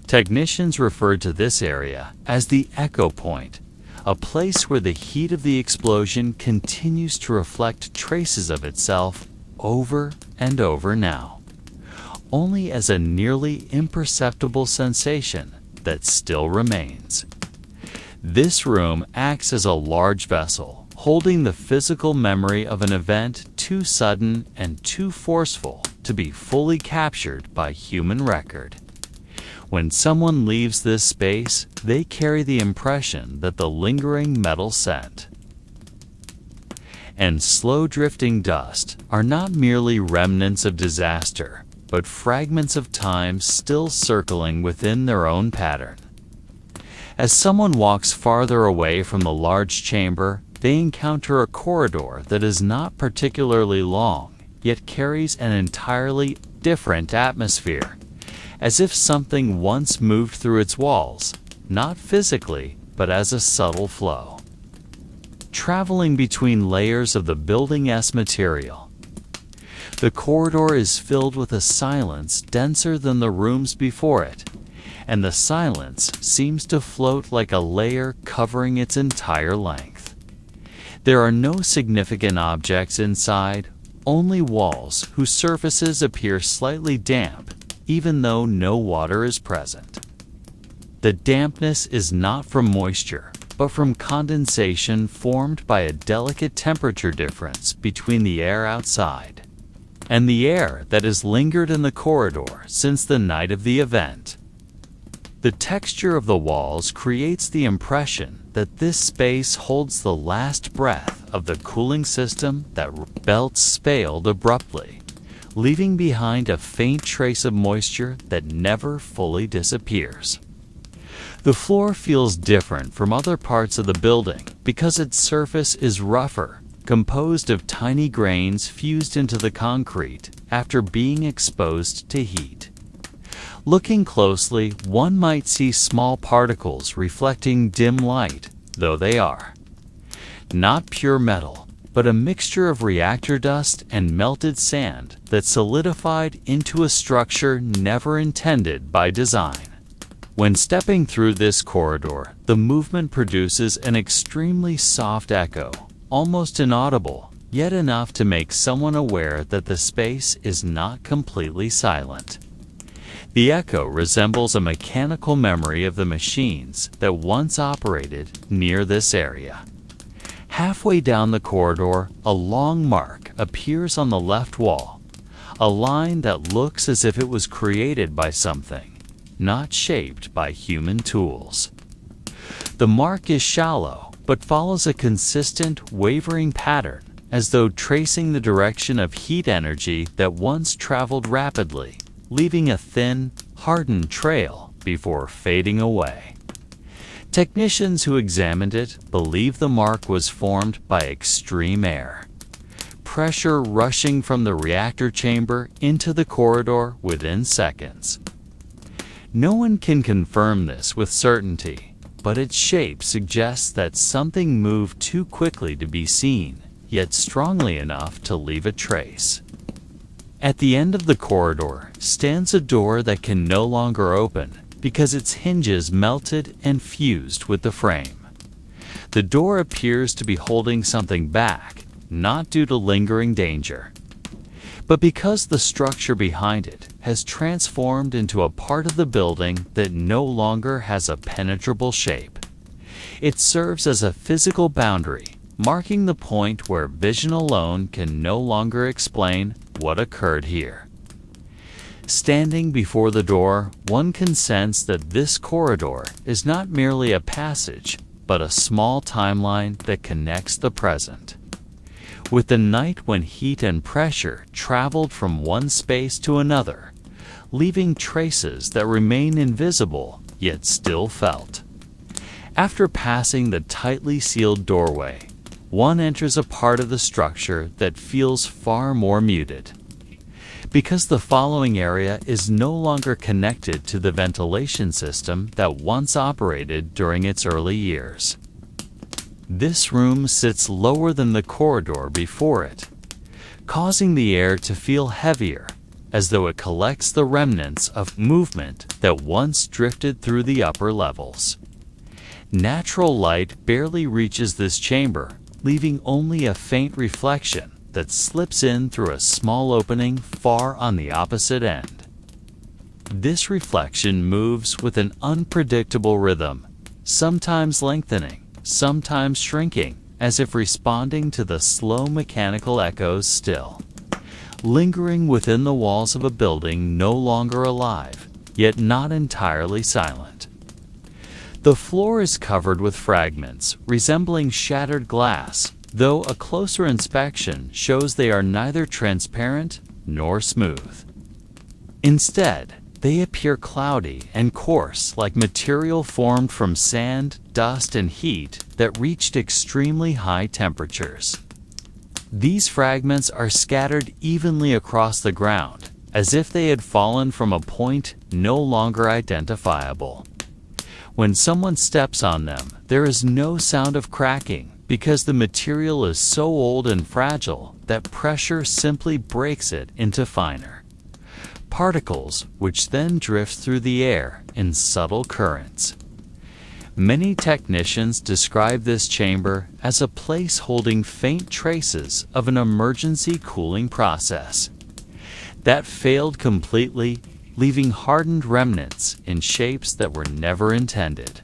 Technicians referred to this area as the echo point, a place where the heat of the explosion continues to reflect traces of itself over and over now, only as a nearly imperceptible sensation that still remains. This room acts as a large vessel, holding the physical memory of an event too sudden and too forceful to be fully captured by human record. When someone leaves this space, they carry the impression that the lingering metal scent and slow-drifting dust are not merely remnants of disaster, but fragments of time still circling within their own pattern. As someone walks farther away from the large chamber, they encounter a corridor that is not particularly long, yet carries an entirely different atmosphere, as if something once moved through its walls, not physically, but as a subtle flow, traveling between layers of the building's material. The corridor is filled with a silence denser than the rooms before it, and the silence seems to float like a layer covering its entire length. There are no significant objects inside, only walls whose surfaces appear slightly damp, even though no water is present. The dampness is not from moisture, but from condensation formed by a delicate temperature difference between the air outside and the air that has lingered in the corridor since the night of the event. The texture of the walls creates the impression that this space holds the last breath of the cooling system that belts failed abruptly, leaving behind a faint trace of moisture that never fully disappears. The floor feels different from other parts of the building because its surface is rougher, composed of tiny grains fused into the concrete after being exposed to heat. Looking closely, one might see small particles reflecting dim light, though they are not pure metal, but a mixture of reactor dust and melted sand that solidified into a structure never intended by design. When stepping through this corridor, the movement produces an extremely soft echo, almost inaudible, yet enough to make someone aware that the space is not completely silent. The echo resembles a mechanical memory of the machines that once operated near this area. Halfway down the corridor, a long mark appears on the left wall, a line that looks as if it was created by something, not shaped by human tools. The mark is shallow, but follows a consistent, wavering pattern, as though tracing the direction of heat energy that once traveled rapidly, leaving a thin, hardened trail before fading away. Technicians who examined it believe the mark was formed by extreme air pressure rushing from the reactor chamber into the corridor within seconds. No one can confirm this with certainty, but its shape suggests that something moved too quickly to be seen, yet strongly enough to leave a trace. At the end of the corridor stands a door that can no longer open, because its hinges melted and fused with the frame. The door appears to be holding something back, not due to lingering danger, but because the structure behind it has transformed into a part of the building that no longer has a penetrable shape. It serves as a physical boundary, marking the point where vision alone can no longer explain what occurred here. Standing before the door, one can sense that this corridor is not merely a passage, but a small timeline that connects the present. With the night when heat and pressure traveled from one space to another, leaving traces that remain invisible yet still felt. After passing the tightly sealed doorway, one enters a part of the structure that feels far more muted. Because the following area is no longer connected to the ventilation system that once operated during its early years. This room sits lower than the corridor before it, causing the air to feel heavier, as though it collects the remnants of movement that once drifted through the upper levels. Natural light barely reaches this chamber, leaving only a faint reflection that slips in through a small opening far on the opposite end. This reflection moves with an unpredictable rhythm, sometimes lengthening, sometimes shrinking, as if responding to the slow mechanical echoes still, lingering within the walls of a building no longer alive, yet not entirely silent. The floor is covered with fragments resembling shattered glass, though a closer inspection shows they are neither transparent nor smooth. Instead, they appear cloudy and coarse, like material formed from sand, dust, and heat that reached extremely high temperatures. These fragments are scattered evenly across the ground, as if they had fallen from a point no longer identifiable. When someone steps on them, there is no sound of cracking, because the material is so old and fragile that pressure simply breaks it into finer particles, which then drift through the air in subtle currents. Many technicians describe this chamber as a place holding faint traces of an emergency cooling process that failed completely, leaving hardened remnants in shapes that were never intended.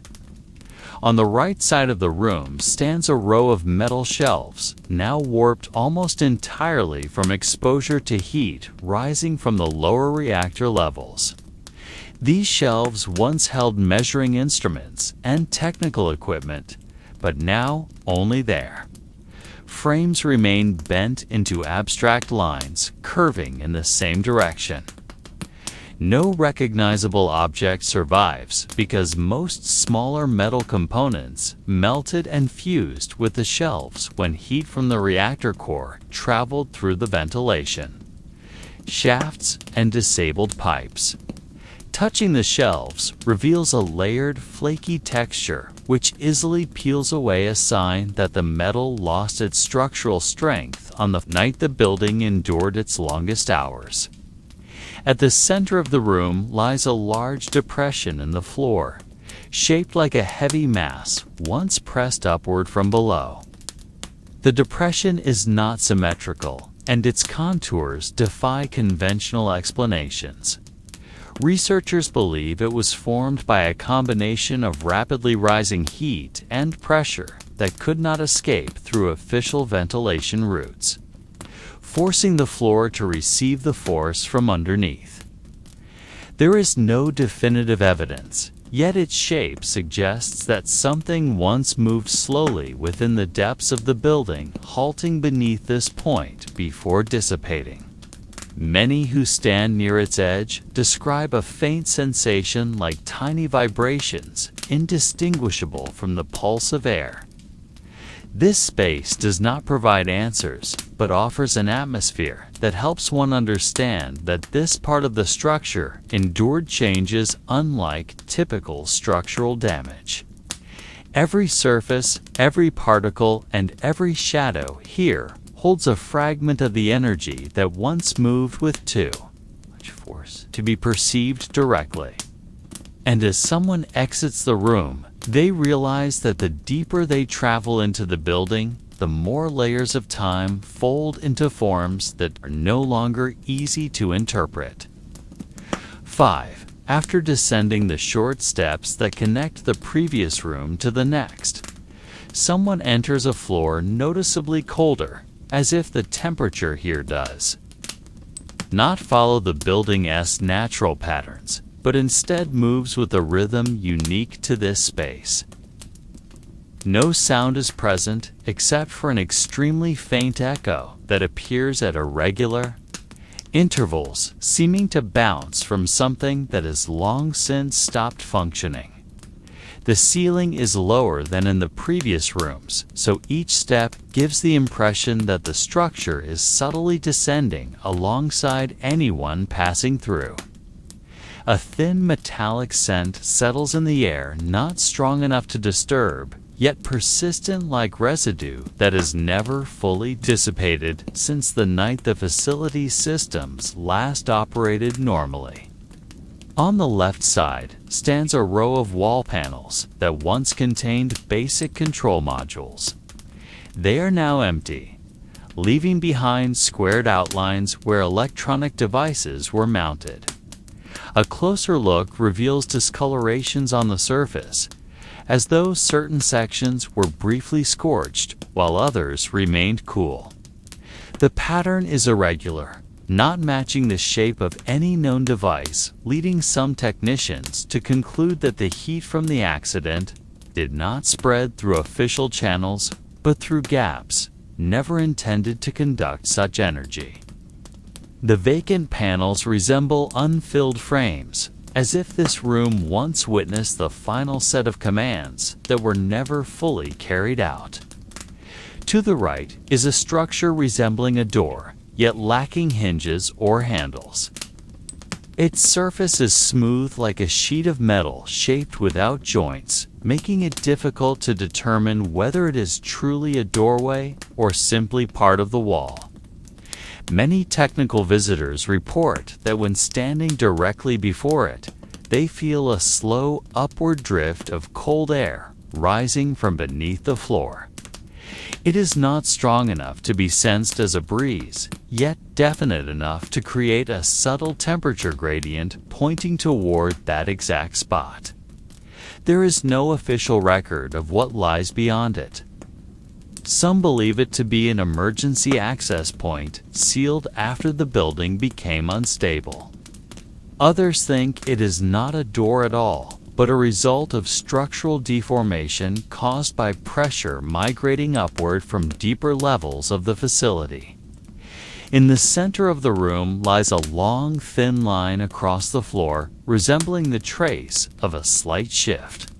On the right side of the room stands a row of metal shelves, now warped almost entirely from exposure to heat rising from the lower reactor levels. These shelves once held measuring instruments and technical equipment, but now only there. Frames remain bent into abstract lines, curving in the same direction. No recognizable object survives because most smaller metal components melted and fused with the shelves when heat from the reactor core traveled through the ventilation shafts and disabled pipes. Touching the shelves reveals a layered, flaky texture which easily peels away, a sign that the metal lost its structural strength on the night the building endured its longest hours. At the center of the room lies a large depression in the floor, shaped like a heavy mass once pressed upward from below. The depression is not symmetrical, and its contours defy conventional explanations. Researchers believe it was formed by a combination of rapidly rising heat and pressure that could not escape through official ventilation routes, forcing the floor to receive the force from underneath. There is no definitive evidence, yet its shape suggests that something once moved slowly within the depths of the building, halting beneath this point before dissipating. Many who stand near its edge describe a faint sensation like tiny vibrations, indistinguishable from the pulse of air. This space does not provide answers, but offers an atmosphere that helps one understand that this part of the structure endured changes unlike typical structural damage. Every surface, every particle, and every shadow here holds a fragment of the energy that once moved with too much force to be perceived directly. And as someone exits the room, they realize that the deeper they travel into the building, the more layers of time fold into forms that are no longer easy to interpret. 5. After descending the short steps that connect the previous room to the next, Someone enters a floor noticeably colder, as if the temperature here does not follow the building's natural patterns, but instead moves with a rhythm unique to this space. No sound is present except for an extremely faint echo that appears at irregular intervals, seeming to bounce from something that has long since stopped functioning. The ceiling is lower than in the previous rooms, so each step gives the impression that the structure is subtly descending alongside anyone passing through. A thin metallic scent settles in the air, not strong enough to disturb, yet persistent like residue that has never fully dissipated since the night the facility's systems last operated normally. On the left side stands a row of wall panels that once contained basic control modules. They are now empty, leaving behind squared outlines where electronic devices were mounted. A closer look reveals discolorations on the surface, as though certain sections were briefly scorched while others remained cool. The pattern is irregular, not matching the shape of any known device, leading some technicians to conclude that the heat from the accident did not spread through official channels, but through gaps never intended to conduct such energy. The vacant panels resemble unfilled frames, as if this room once witnessed the final set of commands that were never fully carried out. To the right is a structure resembling a door, yet lacking hinges or handles. Its surface is smooth like a sheet of metal shaped without joints, making it difficult to determine whether it is truly a doorway or simply part of the wall. Many technical visitors report that when standing directly before it, they feel a slow upward drift of cold air rising from beneath the floor. It is not strong enough to be sensed as a breeze, yet definite enough to create a subtle temperature gradient pointing toward that exact spot. There is no official record of what lies beyond it. Some believe it to be an emergency access point sealed after the building became unstable. Others think it is not a door at all, but a result of structural deformation caused by pressure migrating upward from deeper levels of the facility. In the center of the room lies a long, thin line across the floor, resembling the trace of a slight shift.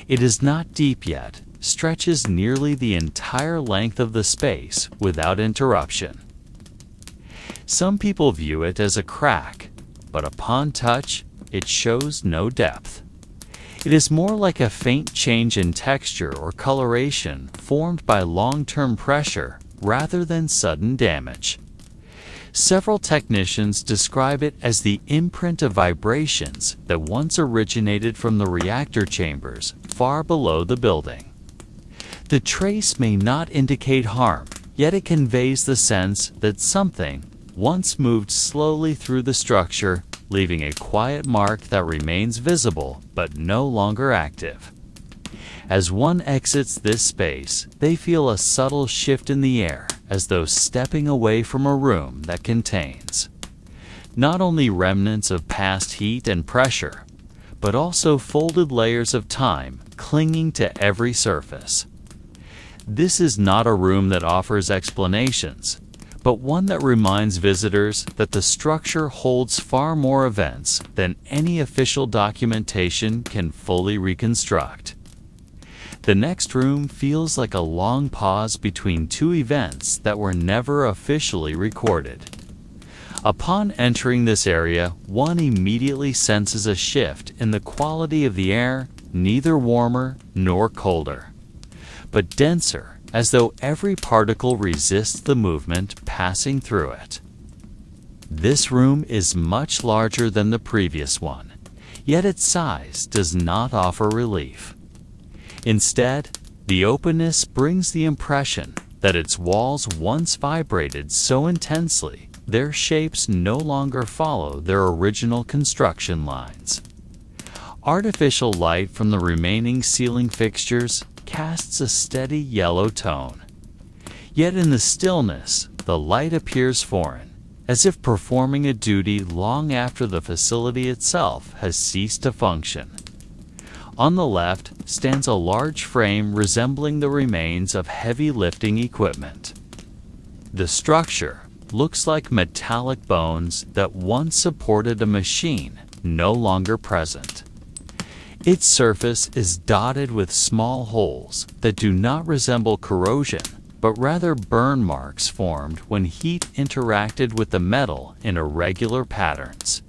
It is not deep yet, stretches nearly the entire length of the space without interruption. Some people view it as a crack, but upon touch, it shows no depth. It is more like a faint change in texture or coloration formed by long-term pressure rather than sudden damage. Several technicians describe it as the imprint of vibrations that once originated from the reactor chambers far below the building. The trace may not indicate harm, yet it conveys the sense that something once moved slowly through the structure, leaving a quiet mark that remains visible but no longer active. As one exits this space, they feel a subtle shift in the air, as though stepping away from a room that contains not only remnants of past heat and pressure, but also folded layers of time clinging to every surface. This is not a room that offers explanations, but one that reminds visitors that the structure holds far more events than any official documentation can fully reconstruct. The next room feels like a long pause between two events that were never officially recorded. Upon entering this area, one immediately senses a shift in the quality of the air, neither warmer nor colder, but denser, as though every particle resists the movement passing through it. This room is much larger than the previous one, yet its size does not offer relief. Instead, the openness brings the impression that its walls once vibrated so intensely their shapes no longer follow their original construction lines. Artificial light from the remaining ceiling fixtures casts a steady yellow tone. Yet in the stillness, the light appears foreign, as if performing a duty long after the facility itself has ceased to function. On the left stands a large frame resembling the remains of heavy lifting equipment. The structure looks like metallic bones that once supported a machine no longer present. Its surface is dotted with small holes that do not resemble corrosion, but rather burn marks formed when heat interacted with the metal in irregular patterns.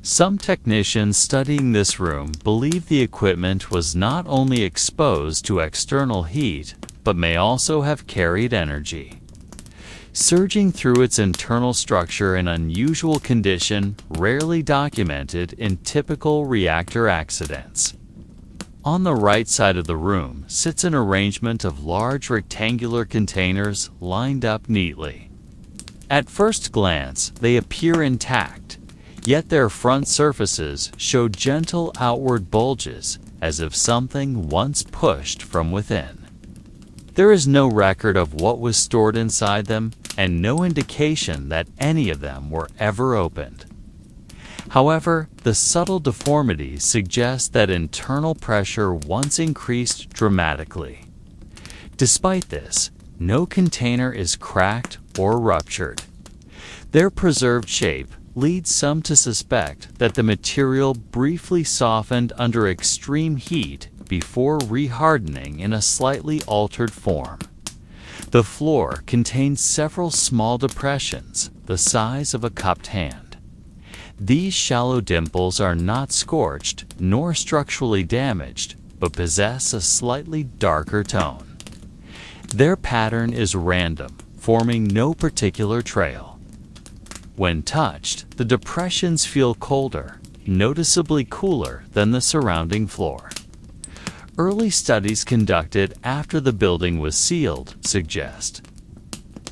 Some technicians studying this room believe the equipment was not only exposed to external heat, but may also have carried energy. Surging through its internal structure in unusual condition rarely documented in typical reactor accidents. On the right side of the room sits an arrangement of large rectangular containers lined up neatly. At first glance, they appear intact, yet their front surfaces show gentle outward bulges as if something once pushed from within. There is no record of what was stored inside them and no indication that any of them were ever opened. However, the subtle deformities suggest that internal pressure once increased dramatically. Despite this, no container is cracked or ruptured. Their preserved shape leads some to suspect that the material briefly softened under extreme heat before rehardening in a slightly altered form. The floor contains several small depressions the size of a cupped hand. These shallow dimples are not scorched nor structurally damaged, but possess a slightly darker tone. Their pattern is random, forming no particular trail. When touched, the depressions feel colder, noticeably cooler than the surrounding floor. Early studies conducted after the building was sealed suggest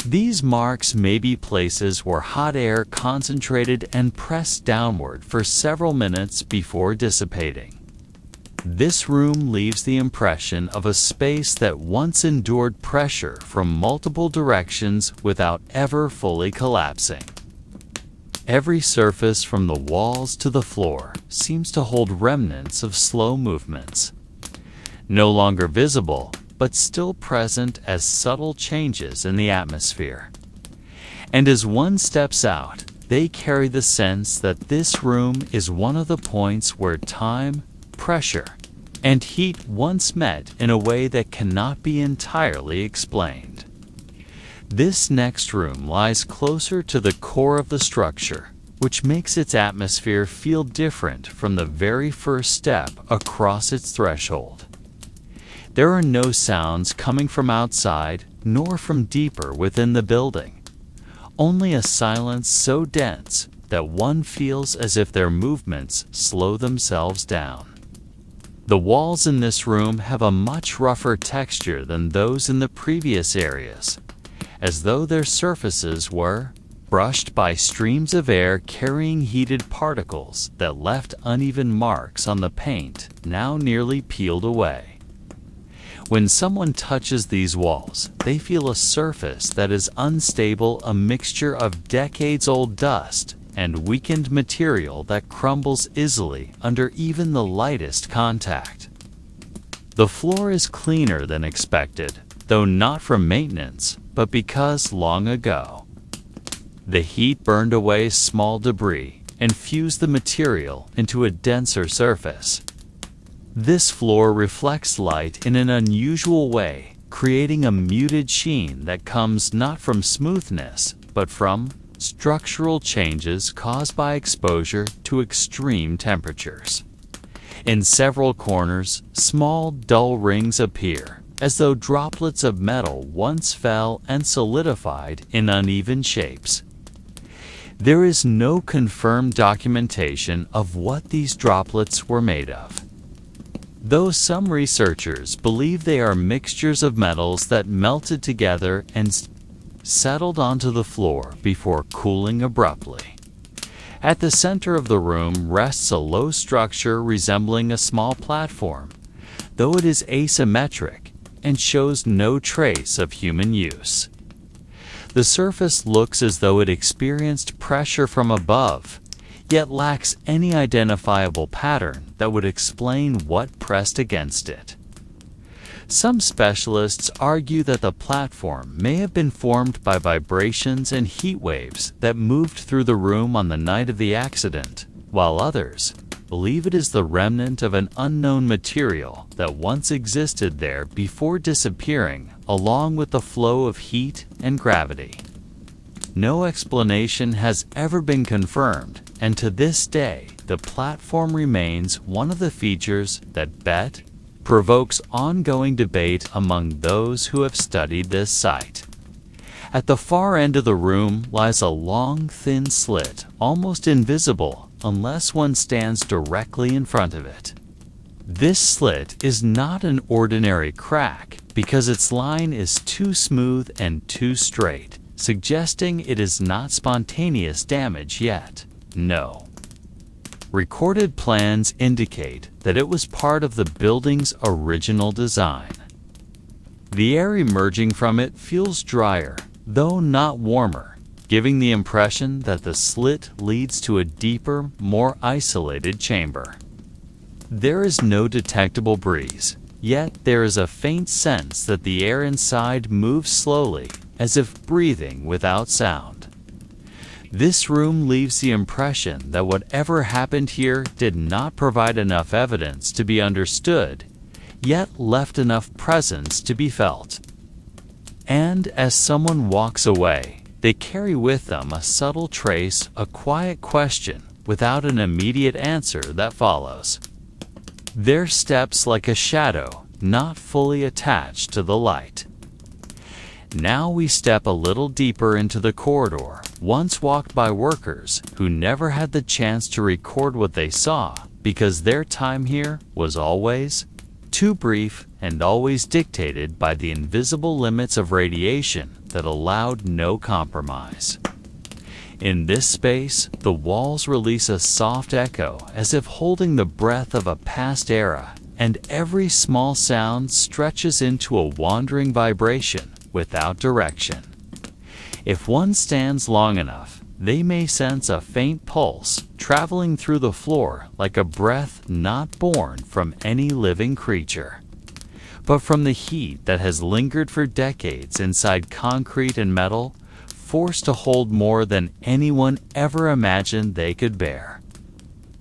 these marks may be places where hot air concentrated and pressed downward for several minutes before dissipating. This room leaves the impression of a space that once endured pressure from multiple directions without ever fully collapsing. Every surface from the walls to the floor seems to hold remnants of slow movements. No longer visible, but still present as subtle changes in the atmosphere. And as one steps out, they carry the sense that this room is one of the points where time, pressure, and heat once met in a way that cannot be entirely explained. This next room lies closer to the core of the structure, which makes its atmosphere feel different from the very first step across its threshold. There are no sounds coming from outside nor from deeper within the building, only a silence so dense that one feels as if their movements slow themselves down. The walls in this room have a much rougher texture than those in the previous areas, as though their surfaces were brushed by streams of air carrying heated particles that left uneven marks on the paint now nearly peeled away. When someone touches these walls, they feel a surface that is unstable, a mixture of decades-old dust and weakened material that crumbles easily under even the lightest contact. The floor is cleaner than expected, though not from maintenance, but because long ago. The heat burned away small debris and fused the material into a denser surface. This floor reflects light in an unusual way, creating a muted sheen that comes not from smoothness, but from structural changes caused by exposure to extreme temperatures. In several corners, small, dull rings appear, as though droplets of metal once fell and solidified in uneven shapes. There is no confirmed documentation of what these droplets were made of, though some researchers believe they are mixtures of metals that melted together and settled onto the floor before cooling abruptly. At the center of the room rests a low structure resembling a small platform. Though it is asymmetric, and shows no trace of human use. The surface looks as though it experienced pressure from above, yet lacks any identifiable pattern that would explain what pressed against it. Some specialists argue that the platform may have been formed by vibrations and heat waves that moved through the room on the night of the accident, while others believe it is the remnant of an unknown material that once existed there before disappearing along with the flow of heat and gravity. No explanation has ever been confirmed, and to this day, the platform remains one of the features that provokes ongoing debate among those who have studied this site. At the far end of the room lies a long, thin slit, almost invisible unless one stands directly in front of it. This slit is not an ordinary crack because its line is too smooth and too straight, suggesting it is not spontaneous damage yet. No. Recorded plans indicate that it was part of the building's original design. The air emerging from it feels drier, though not warmer, giving the impression that the slit leads to a deeper, more isolated chamber. There is no detectable breeze, yet there is a faint sense that the air inside moves slowly, as if breathing without sound. This room leaves the impression that whatever happened here did not provide enough evidence to be understood, yet left enough presence to be felt. And as someone walks away, they carry with them a subtle trace, a quiet question without an immediate answer that follows. Their steps like a shadow, not fully attached to the light. Now we step a little deeper into the corridor, once walked by workers who never had the chance to record what they saw because their time here was always too brief and always dictated by the invisible limits of radiation that allowed no compromise. In this space, the walls release a soft echo as if holding the breath of a past era, and every small sound stretches into a wandering vibration without direction. If one stands long enough, they may sense a faint pulse traveling through the floor like a breath not born from any living creature, but from the heat that has lingered for decades inside concrete and metal, forced to hold more than anyone ever imagined they could bear.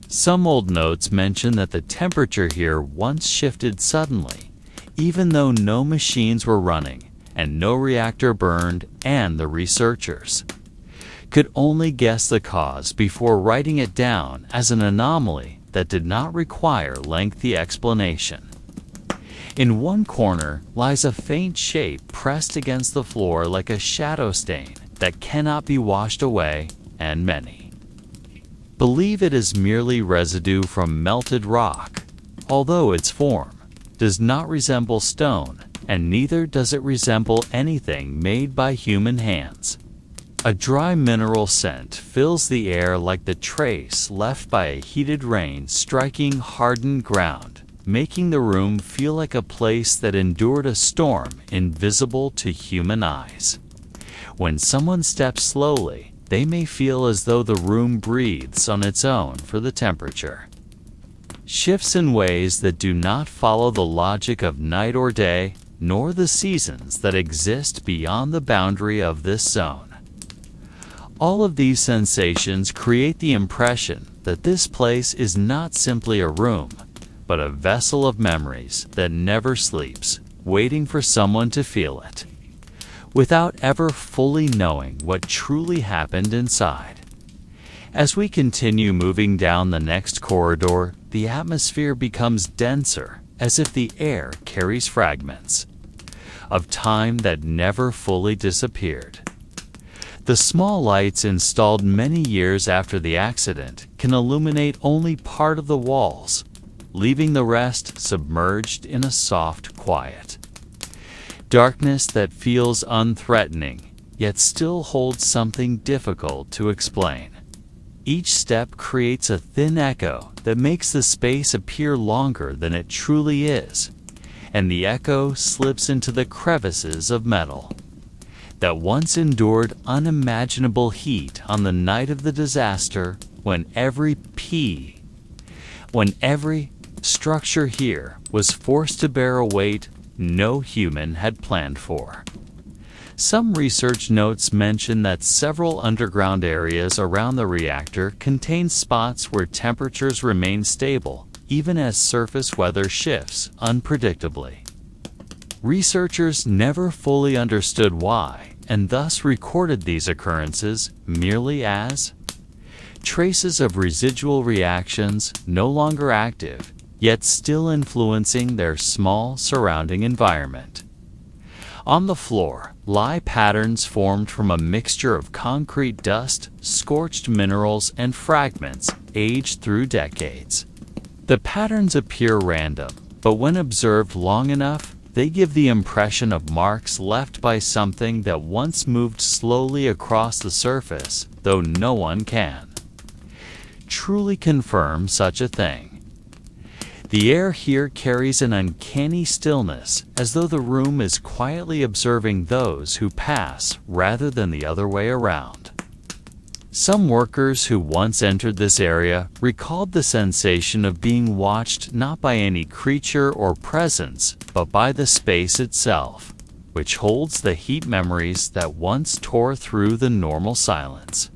Some old notes mention that the temperature here once shifted suddenly, even though no machines were running and no reactor burned, and the researchers could only guess the cause before writing it down as an anomaly that did not require lengthy explanation. In one corner lies a faint shape pressed against the floor like a shadow stain that cannot be washed away, and many believe it is merely residue from melted rock, although its form does not resemble stone, and neither does it resemble anything made by human hands. A dry mineral scent fills the air like the trace left by a heated rain striking hardened ground, making the room feel like a place that endured a storm invisible to human eyes. When someone steps slowly, they may feel as though the room breathes on its own for the temperature. Shifts in ways that do not follow the logic of night or day, nor the seasons that exist beyond the boundary of this zone. All of these sensations create the impression that this place is not simply a room, but a vessel of memories that never sleeps, waiting for someone to feel it, without ever fully knowing what truly happened inside. As we continue moving down the next corridor, the atmosphere becomes denser, as if the air carries fragments of time that never fully disappeared. The small lights installed many years after the accident can illuminate only part of the walls, leaving the rest submerged in a soft quiet. Darkness that feels unthreatening, yet still holds something difficult to explain. Each step creates a thin echo that makes the space appear longer than it truly is, and the echo slips into the crevices of metal that once endured unimaginable heat on the night of the disaster, when every structure here was forced to bear a weight no human had planned for. Some research notes mention that several underground areas around the reactor contain spots where temperatures remain stable, even as surface weather shifts unpredictably. Researchers never fully understood why, and thus recorded these occurrences merely as traces of residual reactions no longer active, yet still influencing their small surrounding environment. On the floor lie patterns formed from a mixture of concrete dust, scorched minerals, and fragments aged through decades. The patterns appear random, but when observed long enough, they give the impression of marks left by something that once moved slowly across the surface, though no one can truly confirm such a thing. The air here carries an uncanny stillness, as though the room is quietly observing those who pass rather than the other way around. Some workers who once entered this area recalled the sensation of being watched not by any creature or presence, but by the space itself, which holds the heat memories that once tore through the normal silence.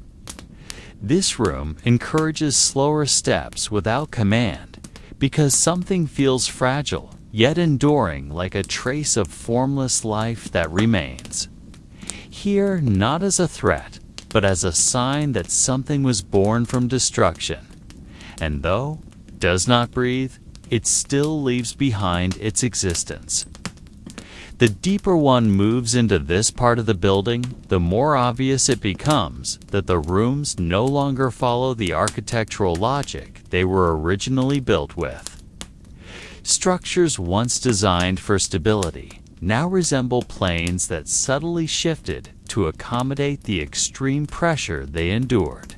This room encourages slower steps without command, because something feels fragile, yet enduring, like a trace of formless life that remains. Here, not as a threat, but as a sign that something was born from destruction, and though it does not breathe, it still leaves behind its existence. The deeper one moves into this part of the building, the more obvious it becomes that the rooms no longer follow the architectural logic they were originally built with. Structures once designed for stability now resemble planes that subtly shifted to accommodate the extreme pressure they endured,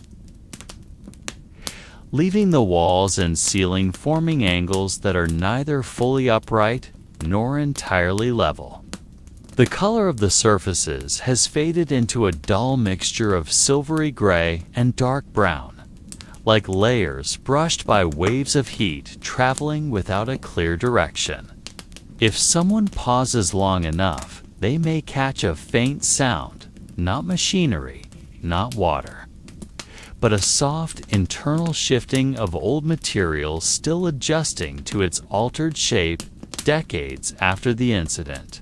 leaving the walls and ceiling forming angles that are neither fully upright nor entirely level. The color of the surfaces has faded into a dull mixture of silvery gray and dark brown, like layers brushed by waves of heat traveling without a clear direction. If someone pauses long enough, they may catch a faint sound, not machinery, not water, but a soft internal shifting of old material still adjusting to its altered shape decades after the incident.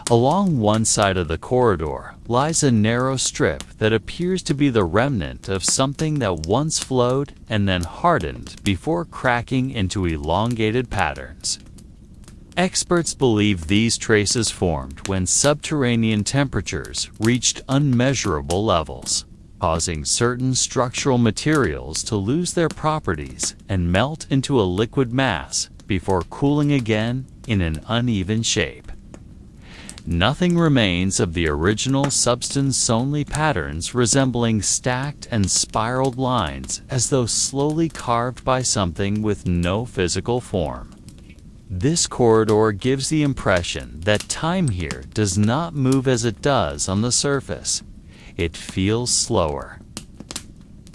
Along one side of the corridor lies a narrow strip that appears to be the remnant of something that once flowed and then hardened before cracking into elongated patterns. Experts believe these traces formed when subterranean temperatures reached unmeasurable levels, causing certain structural materials to lose their properties and melt into a liquid mass before cooling again in an uneven shape. Nothing remains of the original substance, only patterns resembling stacked and spiraled lines, as though slowly carved by something with no physical form. This corridor gives the impression that time here does not move as it does on the surface. It feels slower,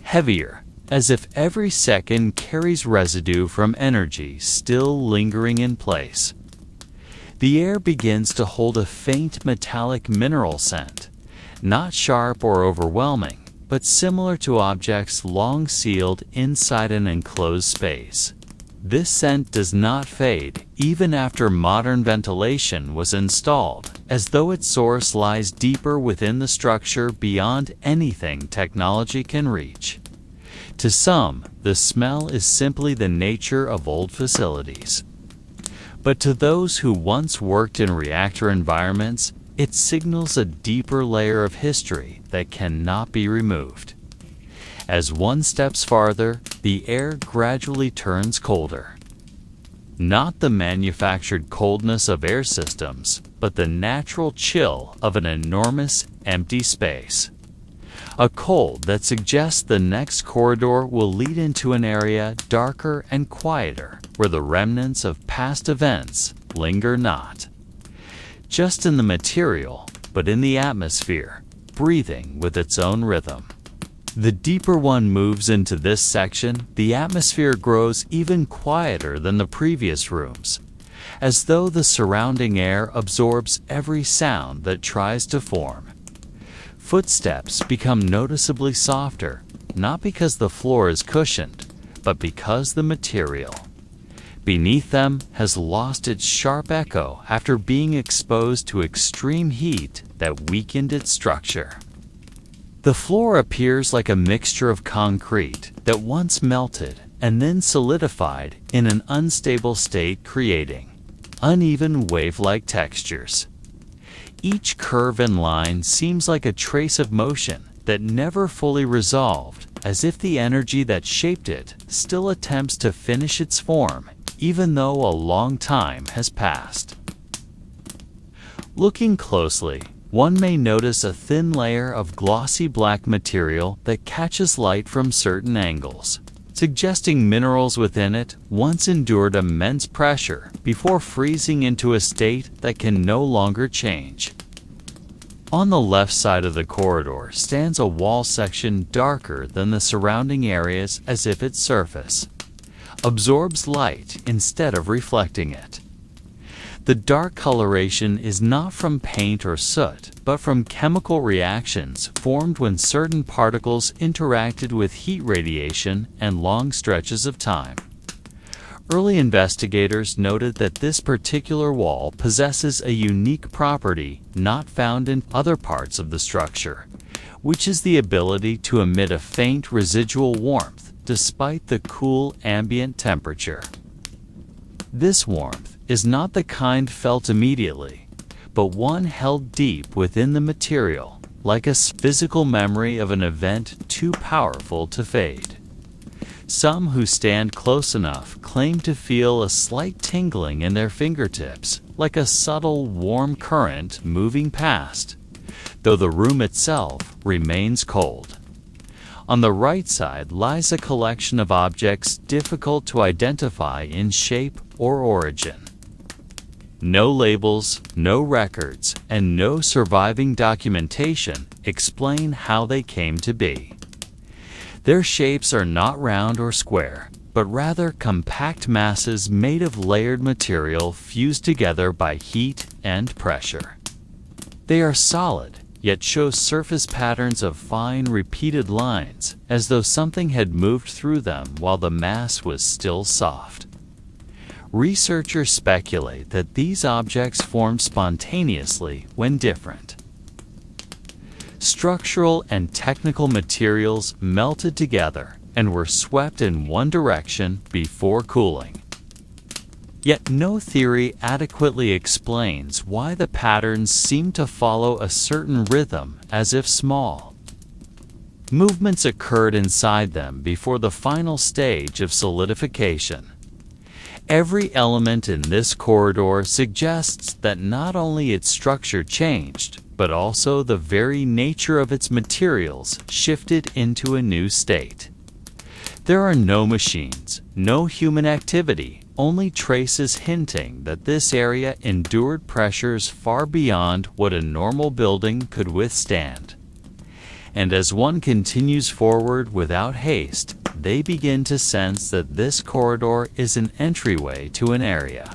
heavier, as if every second carries residue from energy still lingering in place. The air begins to hold a faint metallic mineral scent, not sharp or overwhelming, but similar to objects long sealed inside an enclosed space. This scent does not fade even after modern ventilation was installed, as though its source lies deeper within the structure beyond anything technology can reach. To some, the smell is simply the nature of old facilities. But to those who once worked in reactor environments, it signals a deeper layer of history that cannot be removed. As one steps farther, the air gradually turns colder. Not the manufactured coldness of air systems, but the natural chill of an enormous empty space. A cold that suggests the next corridor will lead into an area darker and quieter, where the remnants of past events linger not just in the material, but in the atmosphere, breathing with its own rhythm. The deeper one moves into this section, the atmosphere grows even quieter than the previous rooms, as though the surrounding air absorbs every sound that tries to form. Footsteps become noticeably softer, not because the floor is cushioned, but because the material beneath them has lost its sharp echo after being exposed to extreme heat that weakened its structure. The floor appears like a mixture of concrete that once melted and then solidified in an unstable state, creating uneven wave-like textures. Each curve and line seems like a trace of motion that never fully resolved, as if the energy that shaped it still attempts to finish its form, even though a long time has passed. Looking closely, one may notice a thin layer of glossy black material that catches light from certain angles, suggesting minerals within it once endured immense pressure before freezing into a state that can no longer change. On the left side of the corridor stands a wall section darker than the surrounding areas, as if its surface absorbs light instead of reflecting it. The dark coloration is not from paint or soot, but from chemical reactions formed when certain particles interacted with heat radiation and long stretches of time. Early investigators noted that this particular wall possesses a unique property not found in other parts of the structure, which is the ability to emit a faint residual warmth despite the cool ambient temperature. This warmth is not the kind felt immediately, but one held deep within the material, like a physical memory of an event too powerful to fade. Some who stand close enough claim to feel a slight tingling in their fingertips, like a subtle warm current moving past, though the room itself remains cold. On the right side lies a collection of objects difficult to identify in shape or origin. No labels, no records, and no surviving documentation explain how they came to be. Their shapes are not round or square, but rather compact masses made of layered material fused together by heat and pressure. They are solid, yet show surface patterns of fine, repeated lines, as though something had moved through them while the mass was still soft. Researchers speculate that these objects formed spontaneously when different structural and technical materials melted together and were swept in one direction before cooling. Yet no theory adequately explains why the patterns seem to follow a certain rhythm, as if small movements occurred inside them before the final stage of solidification. Every element in this corridor suggests that not only its structure changed, but also the very nature of its materials shifted into a new state. There are no machines, no human activity, only traces hinting that this area endured pressures far beyond what a normal building could withstand. And as one continues forward without haste, they begin to sense that this corridor is an entryway to an area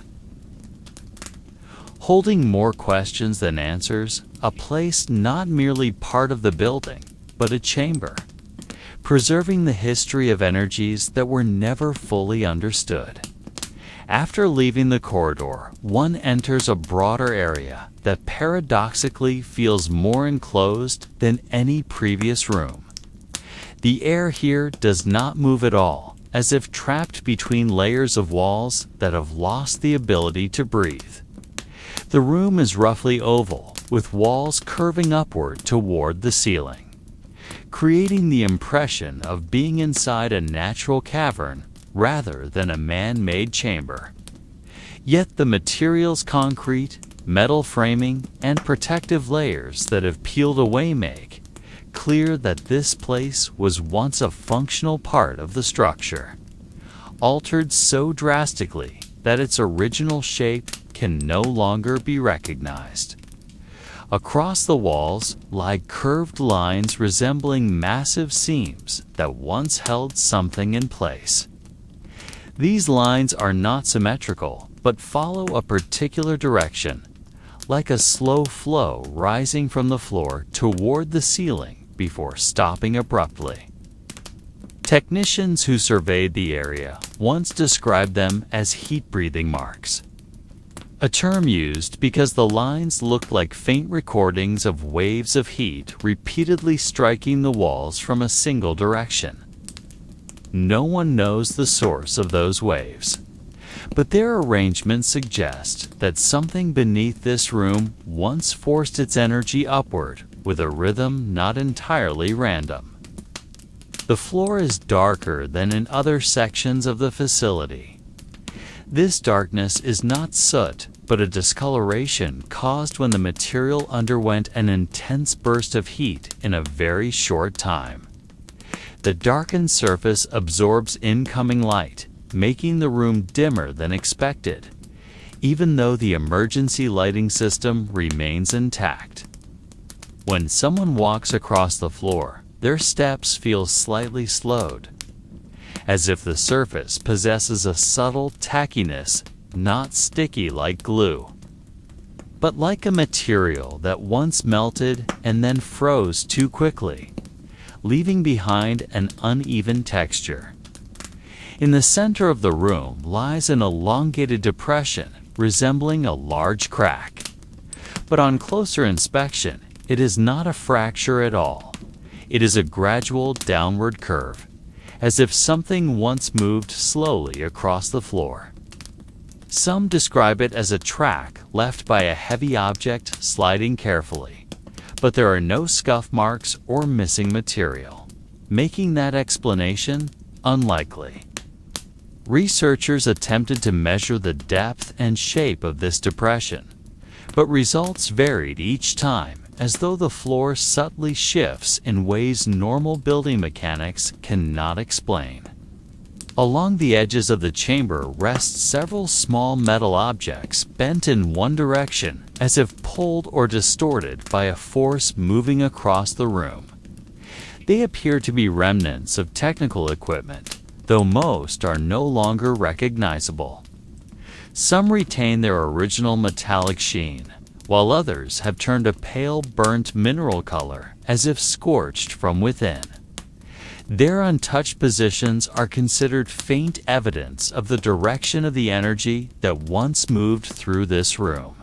holding more questions than answers, a place not merely part of the building, but a chamber, preserving the history of energies that were never fully understood. After leaving the corridor, one enters a broader area that paradoxically feels more enclosed than any previous room. The air here does not move at all, as if trapped between layers of walls that have lost the ability to breathe. The room is roughly oval, with walls curving upward toward the ceiling, creating the impression of being inside a natural cavern rather than a man-made chamber. Yet the materials, concrete, metal framing, and protective layers that have peeled away make clear that this place was once a functional part of the structure, altered so drastically that its original shape can no longer be recognized. Across the walls lie curved lines resembling massive seams that once held something in place. These lines are not symmetrical, but follow a particular direction, like a slow flow rising from the floor toward the ceiling before stopping abruptly. Technicians who surveyed the area once described them as heat-breathing marks, a term used because the lines looked like faint recordings of waves of heat repeatedly striking the walls from a single direction. No one knows the source of those waves, but their arrangement suggests that something beneath this room once forced its energy upward with a rhythm not entirely random. The floor is darker than in other sections of the facility. This darkness is not soot, but a discoloration caused when the material underwent an intense burst of heat in a very short time. The darkened surface absorbs incoming light, making the room dimmer than expected, even though the emergency lighting system remains intact. When someone walks across the floor, their steps feel slightly slowed, as if the surface possesses a subtle tackiness, not sticky like glue, but like a material that once melted and then froze too quickly, leaving behind an uneven texture. In the center of the room lies an elongated depression resembling a large crack. But on closer inspection, it is not a fracture at all. It is a gradual downward curve, as if something once moved slowly across the floor. Some describe it as a track left by a heavy object sliding carefully, but there are no scuff marks or missing material, making that explanation unlikely. Researchers attempted to measure the depth and shape of this depression, but results varied each time, as though the floor subtly shifts in ways normal building mechanics cannot explain. Along the edges of the chamber rest several small metal objects bent in one direction, as if pulled or distorted by a force moving across the room. They appear to be remnants of technical equipment, though most are no longer recognizable. Some retain their original metallic sheen, while others have turned a pale burnt mineral color, as if scorched from within. Their untouched positions are considered faint evidence of the direction of the energy that once moved through this room.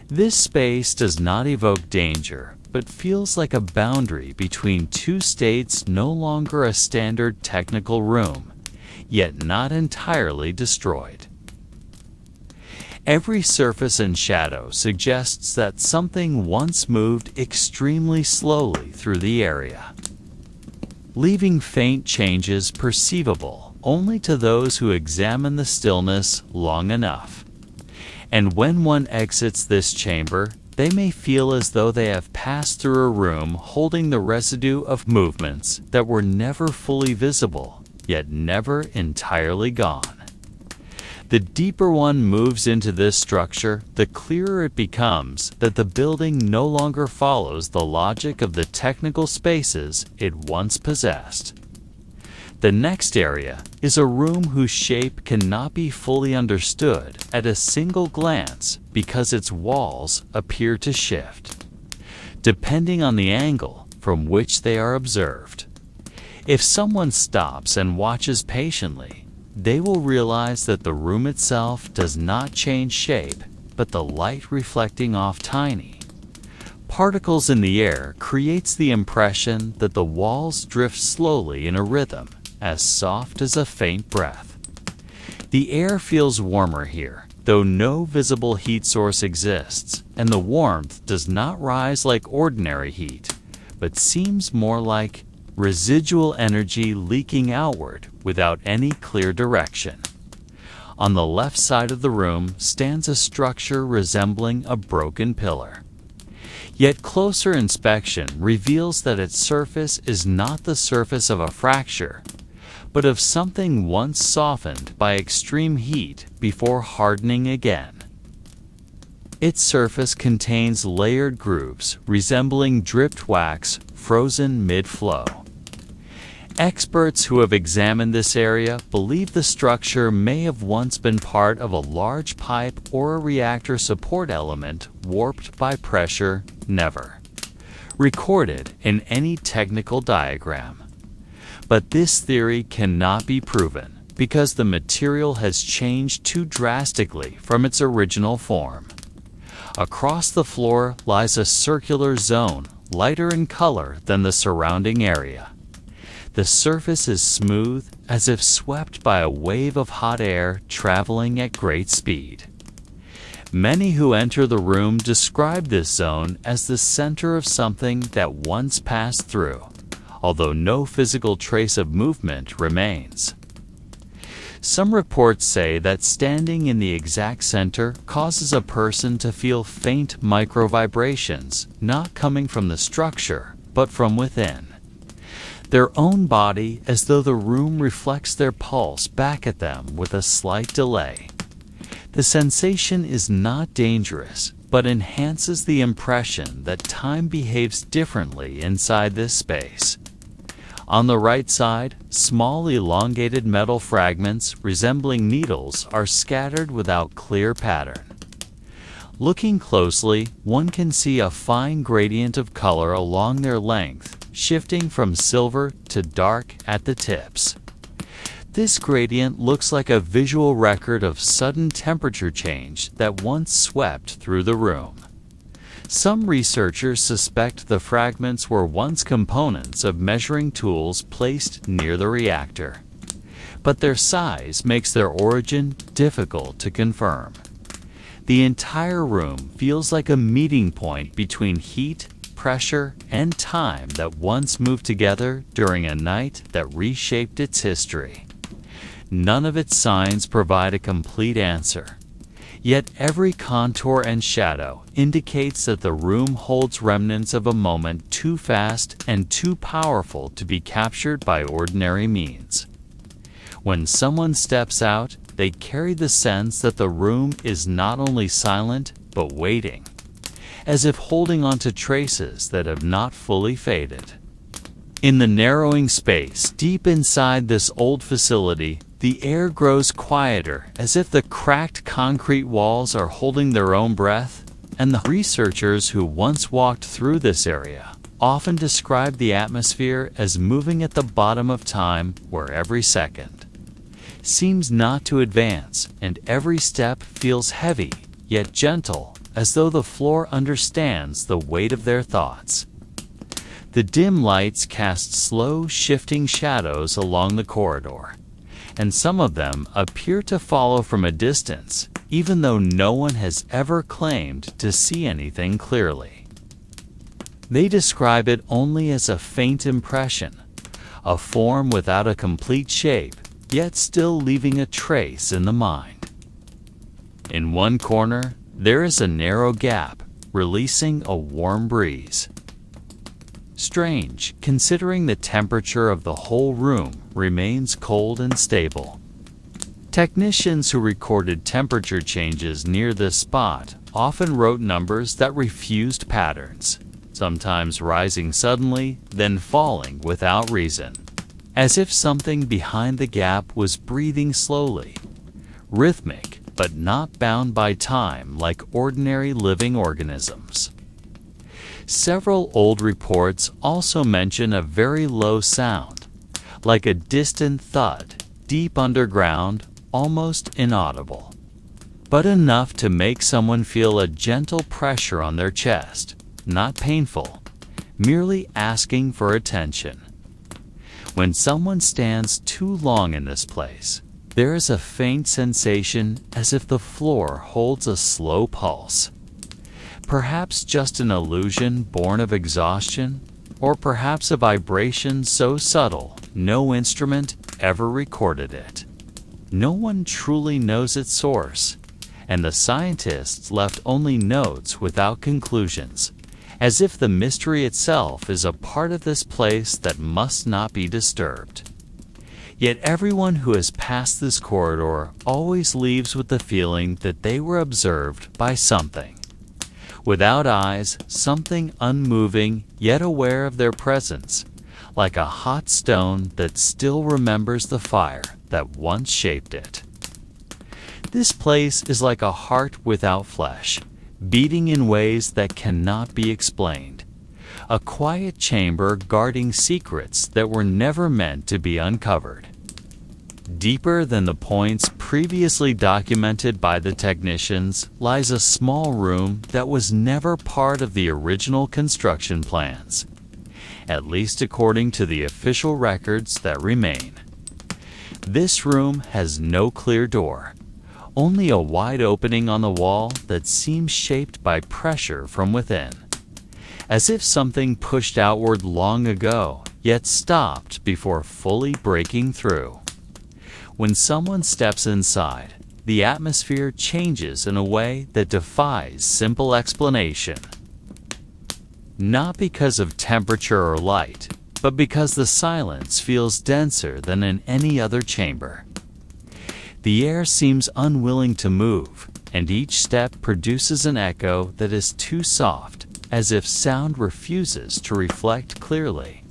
This space does not evoke danger, but feels like a boundary between two states no longer a standard technical room, yet not entirely destroyed. Every surface and shadow suggests that something once moved extremely slowly through the area, leaving faint changes perceivable only to those who examine the stillness long enough. And when one exits this chamber, they may feel as though they have passed through a room holding the residue of movements that were never fully visible, yet never entirely gone. The deeper one moves into this structure, the clearer it becomes that the building no longer follows the logic of the technical spaces it once possessed. The next area is a room whose shape cannot be fully understood at a single glance because its walls appear to shift, depending on the angle from which they are observed. If someone stops and watches patiently, they will realize that the room itself does not change shape, but the light reflecting off tiny particles in the air creates the impression that the walls drift slowly in a rhythm, as soft as a faint breath. The air feels warmer here, though no visible heat source exists, and the warmth does not rise like ordinary heat, but seems more like residual energy leaking outward without any clear direction. On the left side of the room stands a structure resembling a broken pillar. Yet closer inspection reveals that its surface is not the surface of a fracture, but of something once softened by extreme heat before hardening again. Its surface contains layered grooves resembling dripped wax frozen mid-flow. Experts who have examined this area believe the structure may have once been part of a large pipe or a reactor support element warped by pressure, never recorded in any technical diagram. But this theory cannot be proven because the material has changed too drastically from its original form. Across the floor lies a circular zone, lighter in color than the surrounding area. The surface is smooth, as if swept by a wave of hot air traveling at great speed. Many who enter the room describe this zone as the center of something that once passed through, although no physical trace of movement remains. Some reports say that standing in the exact center causes a person to feel faint microvibrations, not coming from the structure, but from within their own body, as though the room reflects their pulse back at them with a slight delay. The sensation is not dangerous, but enhances the impression that time behaves differently inside this space. On the right side, small elongated metal fragments resembling needles are scattered without clear pattern. Looking closely, one can see a fine gradient of color along their length, shifting from silver to dark at the tips. This gradient looks like a visual record of sudden temperature change that once swept through the room. Some researchers suspect the fragments were once components of measuring tools placed near the reactor, but their size makes their origin difficult to confirm. The entire room feels like a meeting point between heat, pressure, and time that once moved together during a night that reshaped its history. None of its signs provide a complete answer. Yet every contour and shadow indicates that the room holds remnants of a moment too fast and too powerful to be captured by ordinary means. When someone steps out, they carry the sense that the room is not only silent, but waiting, as if holding on to traces that have not fully faded. In the narrowing space deep inside this old facility, the air grows quieter, as if the cracked concrete walls are holding their own breath, and the researchers who once walked through this area often describe the atmosphere as moving at the bottom of time, where every second seems not to advance, and every step feels heavy, yet gentle, as though the floor understands the weight of their thoughts. The dim lights cast slow, shifting shadows along the corridor, and some of them appear to follow from a distance, even though no one has ever claimed to see anything clearly. They describe it only as a faint impression, a form without a complete shape, yet still leaving a trace in the mind. In one corner, there is a narrow gap, releasing a warm breeze. Strange, considering the temperature of the whole room remains cold and stable. Technicians who recorded temperature changes near this spot often wrote numbers that refused patterns, sometimes rising suddenly, then falling without reason, as if something behind the gap was breathing slowly, rhythmic, but not bound by time like ordinary living organisms. Several old reports also mention a very low sound, like a distant thud, deep underground, almost inaudible, but enough to make someone feel a gentle pressure on their chest, not painful, merely asking for attention. When someone stands too long in this place, there is a faint sensation as if the floor holds a slow pulse. Perhaps just an illusion born of exhaustion, or perhaps a vibration so subtle no instrument ever recorded it. No one truly knows its source, and the scientists left only notes without conclusions, as if the mystery itself is a part of this place that must not be disturbed. Yet everyone who has passed this corridor always leaves with the feeling that they were observed by something, Without eyes, something unmoving yet aware of their presence, like a hot stone that still remembers the fire that once shaped it. This place is like a heart without flesh, beating in ways that cannot be explained. A quiet chamber guarding secrets that were never meant to be uncovered. Deeper than the points previously documented by the technicians lies a small room that was never part of the original construction plans, at least according to the official records that remain. This room has no clear door, only a wide opening on the wall that seems shaped by pressure from within, as if something pushed outward long ago, yet stopped before fully breaking through. When someone steps inside, the atmosphere changes in a way that defies simple explanation. Not because of temperature or light, but because the silence feels denser than in any other chamber. The air seems unwilling to move, and each step produces an echo that is too soft, as if sound refuses to reflect clearly.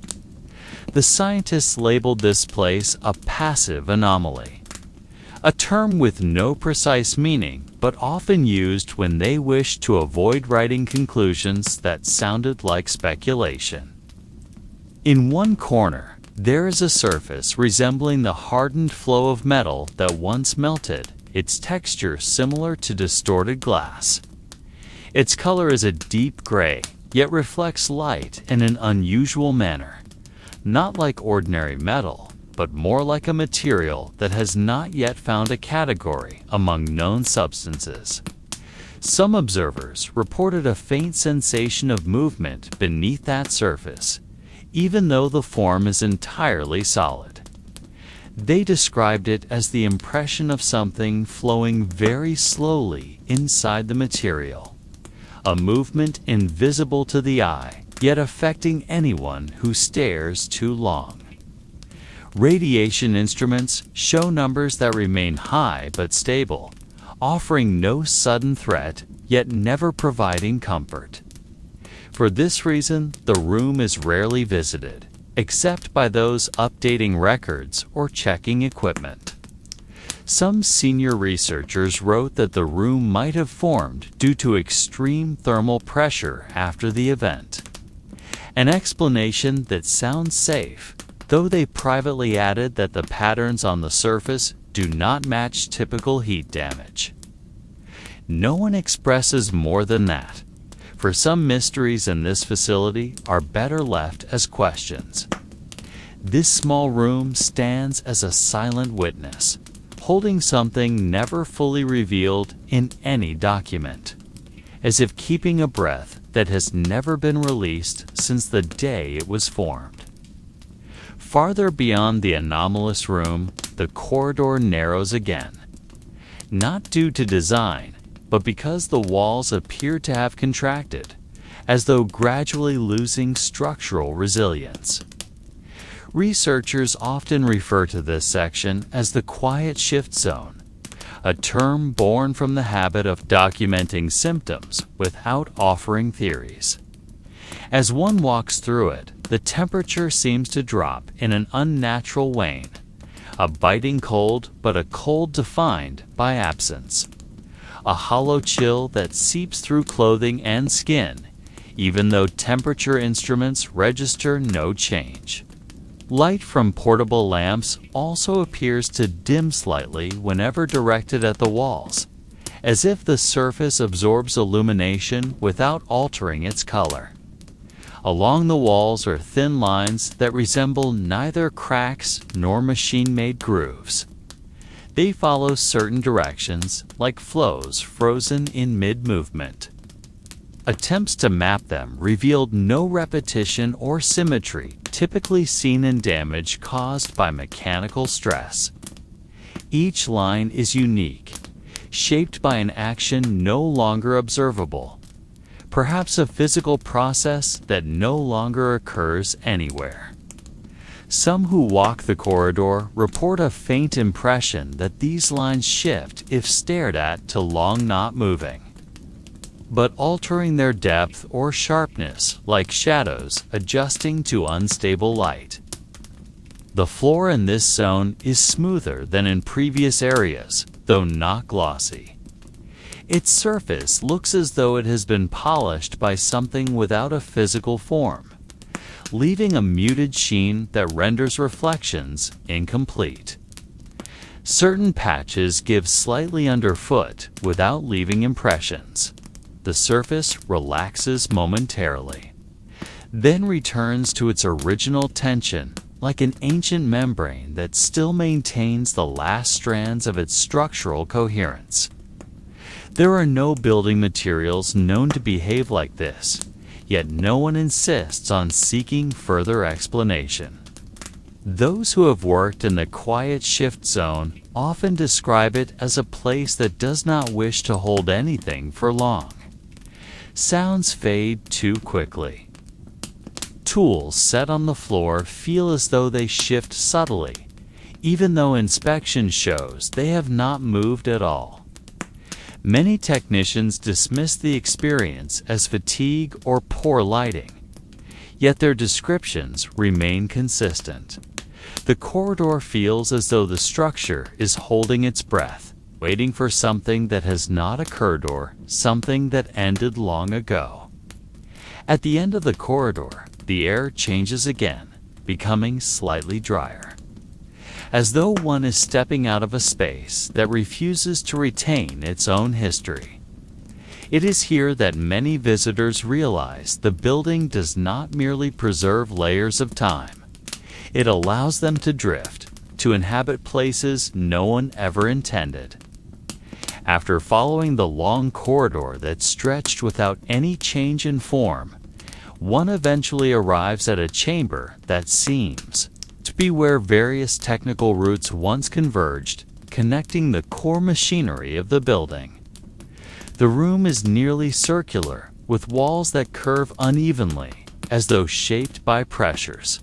The scientists labeled this place a passive anomaly, a term with no precise meaning, but often used when they wished to avoid writing conclusions that sounded like speculation. In one corner, there is a surface resembling the hardened flow of metal that once melted, its texture similar to distorted glass. Its color is a deep gray, yet reflects light in an unusual manner. Not like ordinary metal, but more like a material that has not yet found a category among known substances. Some observers reported a faint sensation of movement beneath that surface, even though the form is entirely solid. They described it as the impression of something flowing very slowly inside the material, a movement invisible to the eye, yet affecting anyone who stares too long. Radiation instruments show numbers that remain high but stable, offering no sudden threat, yet never providing comfort. For this reason, the room is rarely visited, except by those updating records or checking equipment. Some senior researchers wrote that the room might have formed due to extreme thermal pressure after the event. An explanation that sounds safe, though they privately added that the patterns on the surface do not match typical heat damage. No one expresses more than that, for some mysteries in this facility are better left as questions. This small room stands as a silent witness, holding something never fully revealed in any document, as if keeping a breath that has never been released since the day it was formed. Farther beyond the anomalous room, the corridor narrows again, not due to design, but because the walls appear to have contracted, as though gradually losing structural resilience. Researchers often refer to this section as the quiet shift zone, a term born from the habit of documenting symptoms without offering theories. As one walks through it, the temperature seems to drop in an unnatural wane, a biting cold, but a cold defined by absence. A hollow chill that seeps through clothing and skin, even though temperature instruments register no change. Light from portable lamps also appears to dim slightly whenever directed at the walls, as if the surface absorbs illumination without altering its color. Along the walls are thin lines that resemble neither cracks nor machine-made grooves. They follow certain directions, like flows frozen in mid-movement. Attempts to map them revealed no repetition or symmetry typically seen in damage caused by mechanical stress. Each line is unique, shaped by an action no longer observable, perhaps a physical process that no longer occurs anywhere. Some who walk the corridor report a faint impression that these lines shift if stared at to long not moving. but altering their depth or sharpness, like shadows adjusting to unstable light. The floor in this zone is smoother than in previous areas, though not glossy. Its surface looks as though it has been polished by something without a physical form, leaving a muted sheen that renders reflections incomplete. Certain patches give slightly underfoot without leaving impressions. The surface relaxes momentarily, then returns to its original tension, like an ancient membrane that still maintains the last strands of its structural coherence. There are no building materials known to behave like this, yet no one insists on seeking further explanation. Those who have worked in the quiet shift zone often describe it as a place that does not wish to hold anything for long. Sounds fade too quickly. Tools set on the floor feel as though they shift subtly, even though inspection shows they have not moved at all. Many technicians dismiss the experience as fatigue or poor lighting, yet their descriptions remain consistent. The corridor feels as though the structure is holding its breath, waiting for something that has not occurred or something that ended long ago. At the end of the corridor, the air changes again, becoming slightly drier, as though one is stepping out of a space that refuses to retain its own history. It is here that many visitors realize the building does not merely preserve layers of time. It allows them to drift, to inhabit places no one ever intended. After following the long corridor that stretched without any change in form, one eventually arrives at a chamber that seems to be where various technical routes once converged, connecting the core machinery of the building. The room is nearly circular, with walls that curve unevenly, as though shaped by pressures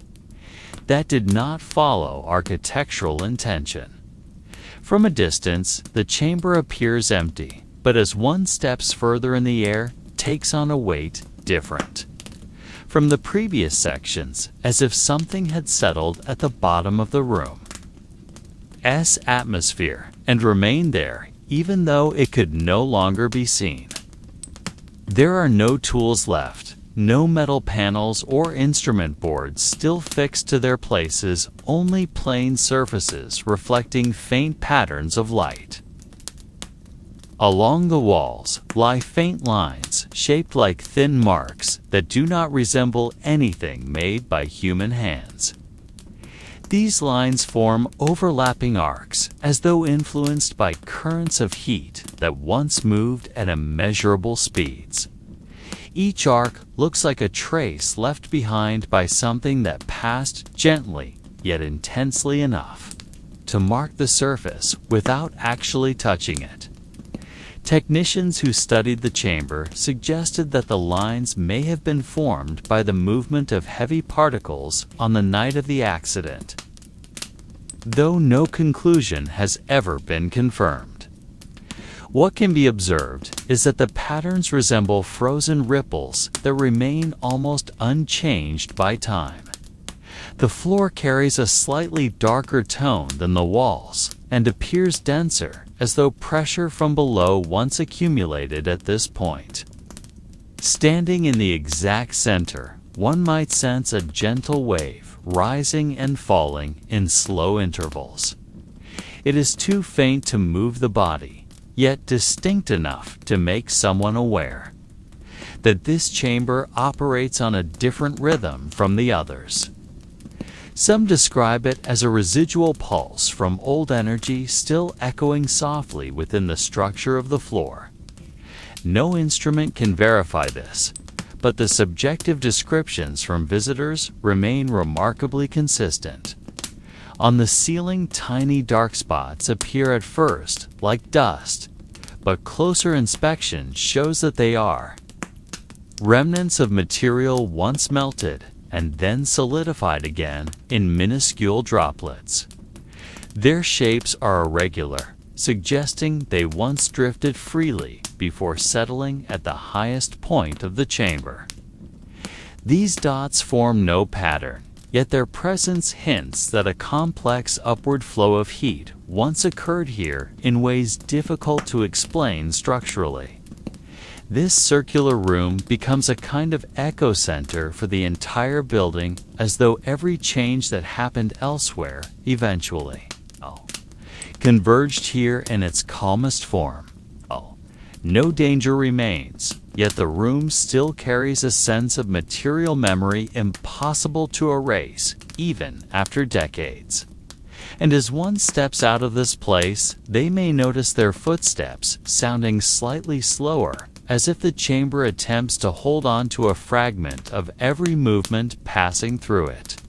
that did not follow architectural intention. From a distance, the chamber appears empty, but as one steps further in the air, takes on a weight different from the previous sections, as if something had settled at the bottom of the room's atmosphere and remained there even though it could no longer be seen. There are no tools left, no metal panels or instrument boards still fixed to their places, only plain surfaces reflecting faint patterns of light. Along the walls lie faint lines shaped like thin marks that do not resemble anything made by human hands. These lines form overlapping arcs, as though influenced by currents of heat that once moved at immeasurable speeds. Each arc looks like a trace left behind by something that passed gently yet intensely enough to mark the surface without actually touching it. Technicians who studied the chamber suggested that the lines may have been formed by the movement of heavy particles on the night of the accident, though no conclusion has ever been confirmed. What can be observed is that the patterns resemble frozen ripples that remain almost unchanged by time. The floor carries a slightly darker tone than the walls and appears denser, as though pressure from below once accumulated at this point. Standing in the exact center, one might sense a gentle wave rising and falling in slow intervals. It is too faint to move the body, yet distinct enough to make someone aware that this chamber operates on a different rhythm from the others. Some describe it as a residual pulse from old energy still echoing softly within the structure of the floor. No instrument can verify this, but the subjective descriptions from visitors remain remarkably consistent. On the ceiling, tiny dark spots appear at first like dust, but closer inspection shows that they are remnants of material once melted and then solidified again in minuscule droplets. Their shapes are irregular, suggesting they once drifted freely before settling at the highest point of the chamber. These dots form no pattern, yet their presence hints that a complex upward flow of heat once occurred here in ways difficult to explain structurally. This circular room becomes a kind of ecocenter for the entire building, as though every change that happened elsewhere eventually converged here in its calmest form. No danger remains, yet the room still carries a sense of material memory impossible to erase, even after decades. And as one steps out of this place, they may notice their footsteps sounding slightly slower, as if the chamber attempts to hold on to a fragment of every movement passing through it.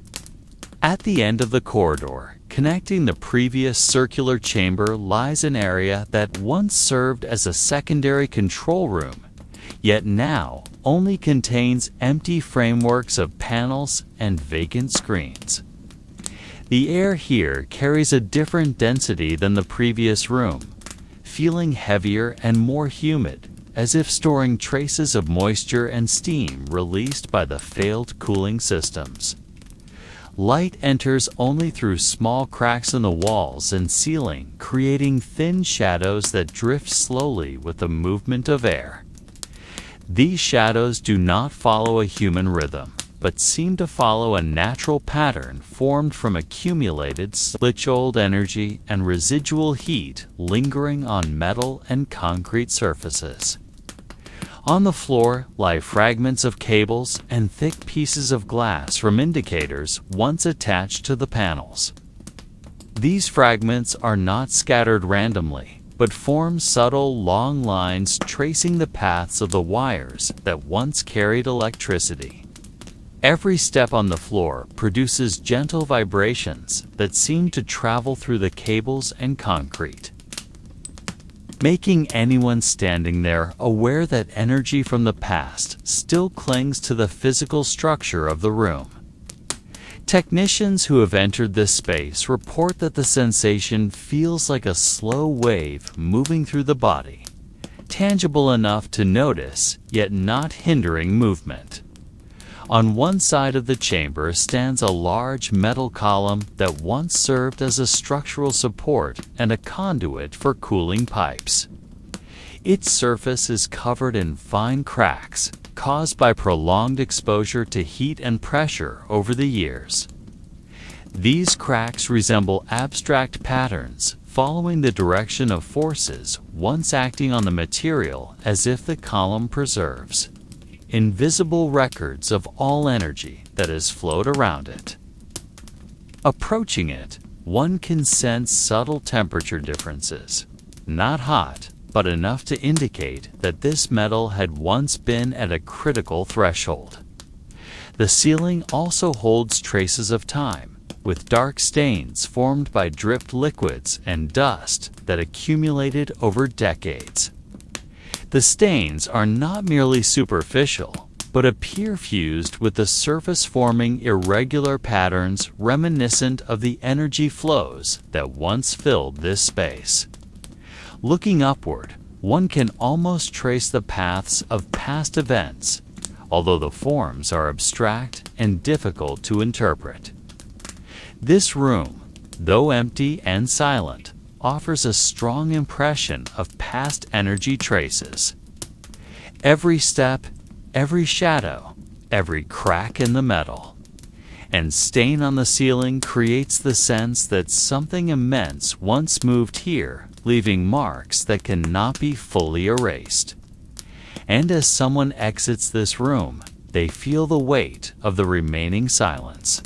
At the end of the corridor, connecting the previous circular chamber, lies an area that once served as a secondary control room, yet now only contains empty frameworks of panels and vacant screens. The air here carries a different density than the previous room, feeling heavier and more humid, as if storing traces of moisture and steam released by the failed cooling systems. Light enters only through small cracks in the walls and ceiling, creating thin shadows that drift slowly with the movement of air. These shadows do not follow a human rhythm, but seem to follow a natural pattern formed from accumulated slitch-old energy and residual heat lingering on metal and concrete surfaces. On the floor lie fragments of cables and thick pieces of glass from indicators once attached to the panels. These fragments are not scattered randomly, but form subtle, long lines tracing the paths of the wires that once carried electricity. Every step on the floor produces gentle vibrations that seem to travel through the cables and concrete, making anyone standing there aware that energy from the past still clings to the physical structure of the room. Technicians who have entered this space report that the sensation feels like a slow wave moving through the body, tangible enough to notice, yet not hindering movement. On one side of the chamber stands a large metal column that once served as a structural support and a conduit for cooling pipes. Its surface is covered in fine cracks caused by prolonged exposure to heat and pressure over the years. These cracks resemble abstract patterns following the direction of forces once acting on the material, as if the column preserves invisible records of all energy that has flowed around it. Approaching it, one can sense subtle temperature differences. Not hot, but enough to indicate that this metal had once been at a critical threshold. The ceiling also holds traces of time, with dark stains formed by dripped liquids and dust that accumulated over decades. The stains are not merely superficial, but appear fused with the surface, forming irregular patterns reminiscent of the energy flows that once filled this space. Looking upward, one can almost trace the paths of past events, although the forms are abstract and difficult to interpret. This room, though empty and silent, offers a strong impression of past energy traces. Every step, every shadow, every crack in the metal and stain on the ceiling creates the sense that something immense once moved here, leaving marks that cannot be fully erased. And as someone exits this room, they feel the weight of the remaining silence.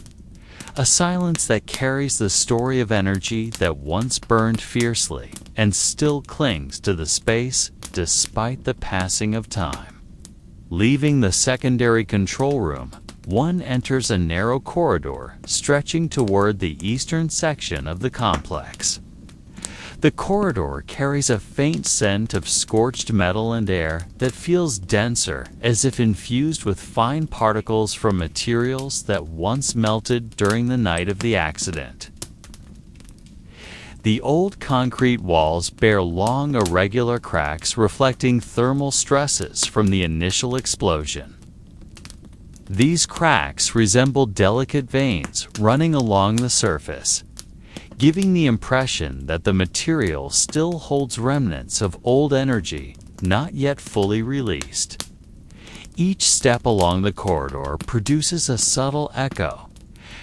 A silence that carries the story of energy that once burned fiercely and still clings to the space despite the passing of time. Leaving the secondary control room, one enters a narrow corridor stretching toward the eastern section of the complex. The corridor carries a faint scent of scorched metal and air that feels denser, as if infused with fine particles from materials that once melted during the night of the accident. The old concrete walls bear long, irregular cracks reflecting thermal stresses from the initial explosion. These cracks resemble delicate veins running along the surface, giving the impression that the material still holds remnants of old energy not yet fully released. Each step along the corridor produces a subtle echo,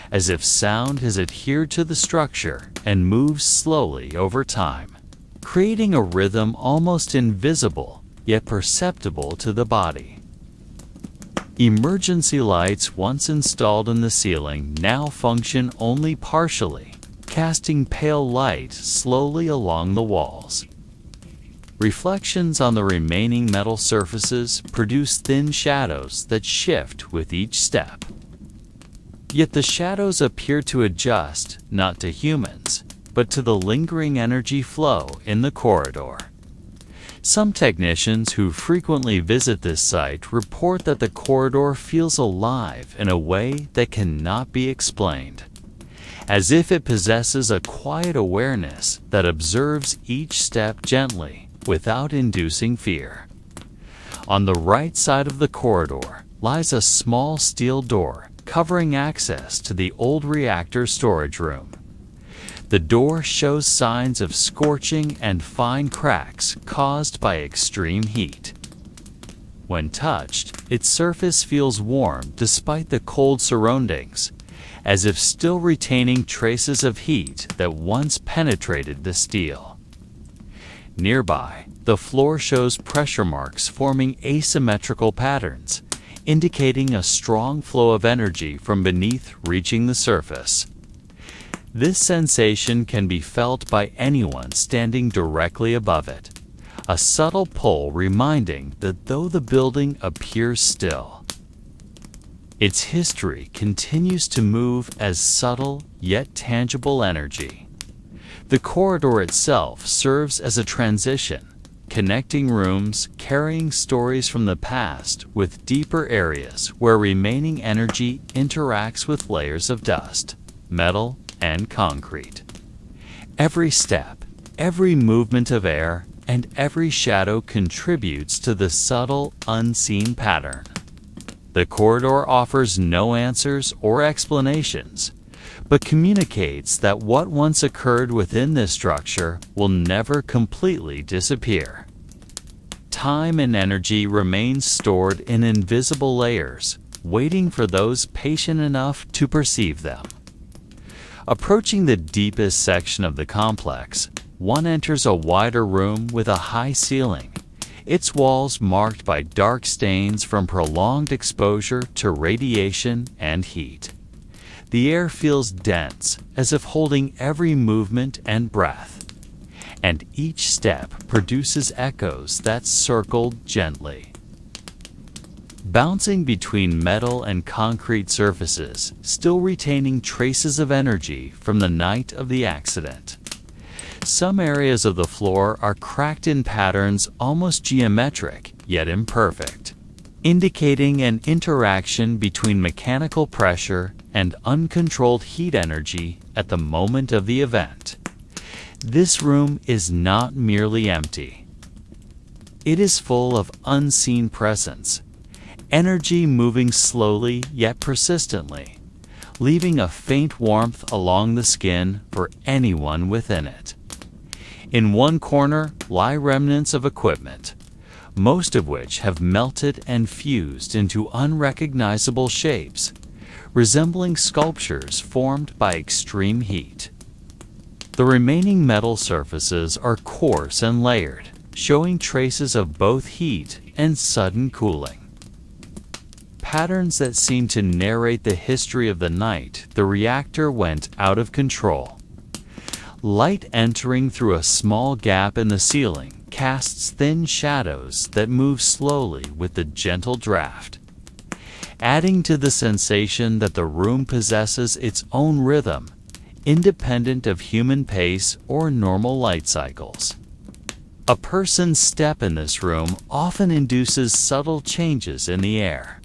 as if sound has adhered to the structure and moves slowly over time, creating a rhythm almost invisible yet perceptible to the body. Emergency lights once installed in the ceiling now function only partially, casting pale light slowly along the walls. Reflections on the remaining metal surfaces produce thin shadows that shift with each step. Yet the shadows appear to adjust not to humans, but to the lingering energy flow in the corridor. Some technicians who frequently visit this site report that the corridor feels alive in a way that cannot be explained, as if it possesses a quiet awareness that observes each step gently without inducing fear. On the right side of the corridor lies a small steel door covering access to the old reactor storage room. The door shows signs of scorching and fine cracks caused by extreme heat. When touched, its surface feels warm despite the cold surroundings, as if still retaining traces of heat that once penetrated the steel. Nearby, the floor shows pressure marks forming asymmetrical patterns, indicating a strong flow of energy from beneath reaching the surface. This sensation can be felt by anyone standing directly above it, a subtle pull reminding that though the building appears still, its history continues to move as subtle yet tangible energy. The corridor itself serves as a transition, connecting rooms carrying stories from the past with deeper areas where remaining energy interacts with layers of dust, metal, and concrete. Every step, every movement of air, and every shadow contributes to the subtle, unseen pattern. The corridor offers no answers or explanations, but communicates that what once occurred within this structure will never completely disappear. Time and energy remain stored in invisible layers, waiting for those patient enough to perceive them. Approaching the deepest section of the complex, one enters a wider room with a high ceiling, its walls marked by dark stains from prolonged exposure to radiation and heat. The air feels dense, as if holding every movement and breath, and each step produces echoes that circle gently. Bouncing between metal and concrete surfaces, still retaining traces of energy from the night of the accident. Some areas of the floor are cracked in patterns almost geometric, yet imperfect, indicating an interaction between mechanical pressure and uncontrolled heat energy at the moment of the event. This room is not merely empty. It is full of unseen presence, energy moving slowly yet persistently, leaving a faint warmth along the skin for anyone within it. In one corner lie remnants of equipment, most of which have melted and fused into unrecognizable shapes, resembling sculptures formed by extreme heat. The remaining metal surfaces are coarse and layered, showing traces of both heat and sudden cooling. Patterns that seem to narrate the history of the night the reactor went out of control. Light entering through a small gap in the ceiling casts thin shadows that move slowly with the gentle draft, adding to the sensation that the room possesses its own rhythm, independent of human pace or normal light cycles. A person's step in this room often induces subtle changes in the air,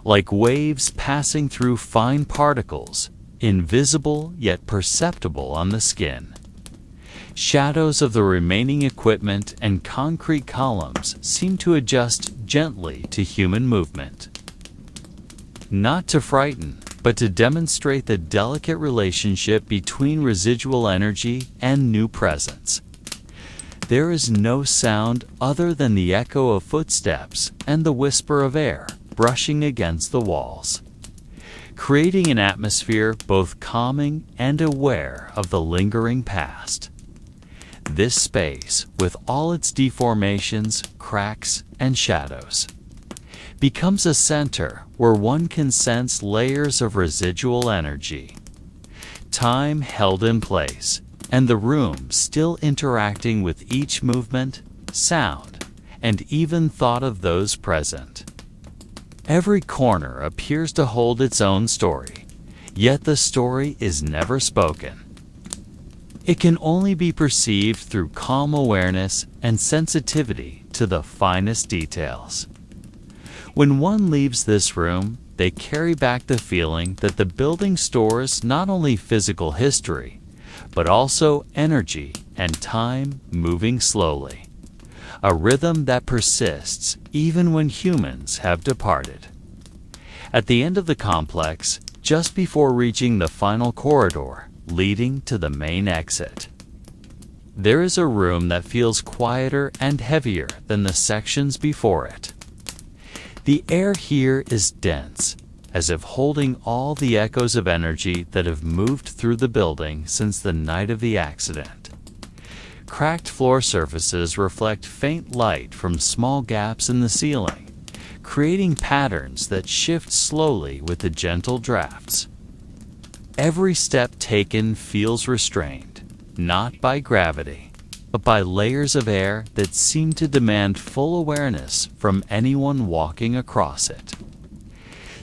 like waves passing through fine particles, invisible yet perceptible on the skin. Shadows of the remaining equipment and concrete columns seem to adjust gently to human movement. Not to frighten, but to demonstrate the delicate relationship between residual energy and new presence. There is no sound other than the echo of footsteps and the whisper of air brushing against the walls, creating an atmosphere both calming and aware of the lingering past. This space, with all its deformations, cracks, and shadows, becomes a center where one can sense layers of residual energy, time held in place, and the room still interacting with each movement, sound, and even thought of those present. Every corner appears to hold its own story, yet the story is never spoken. It can only be perceived through calm awareness and sensitivity to the finest details. When one leaves this room, they carry back the feeling that the building stores not only physical history, but also energy and time moving slowly. A rhythm that persists even when humans have departed. At the end of the complex, just before reaching the final corridor leading to the main exit, there is a room that feels quieter and heavier than the sections before it. The air here is dense, as if holding all the echoes of energy that have moved through the building since the night of the accident. Cracked floor surfaces reflect faint light from small gaps in the ceiling, creating patterns that shift slowly with the gentle drafts. Every step taken feels restrained, not by gravity, but by layers of air that seem to demand full awareness from anyone walking across it.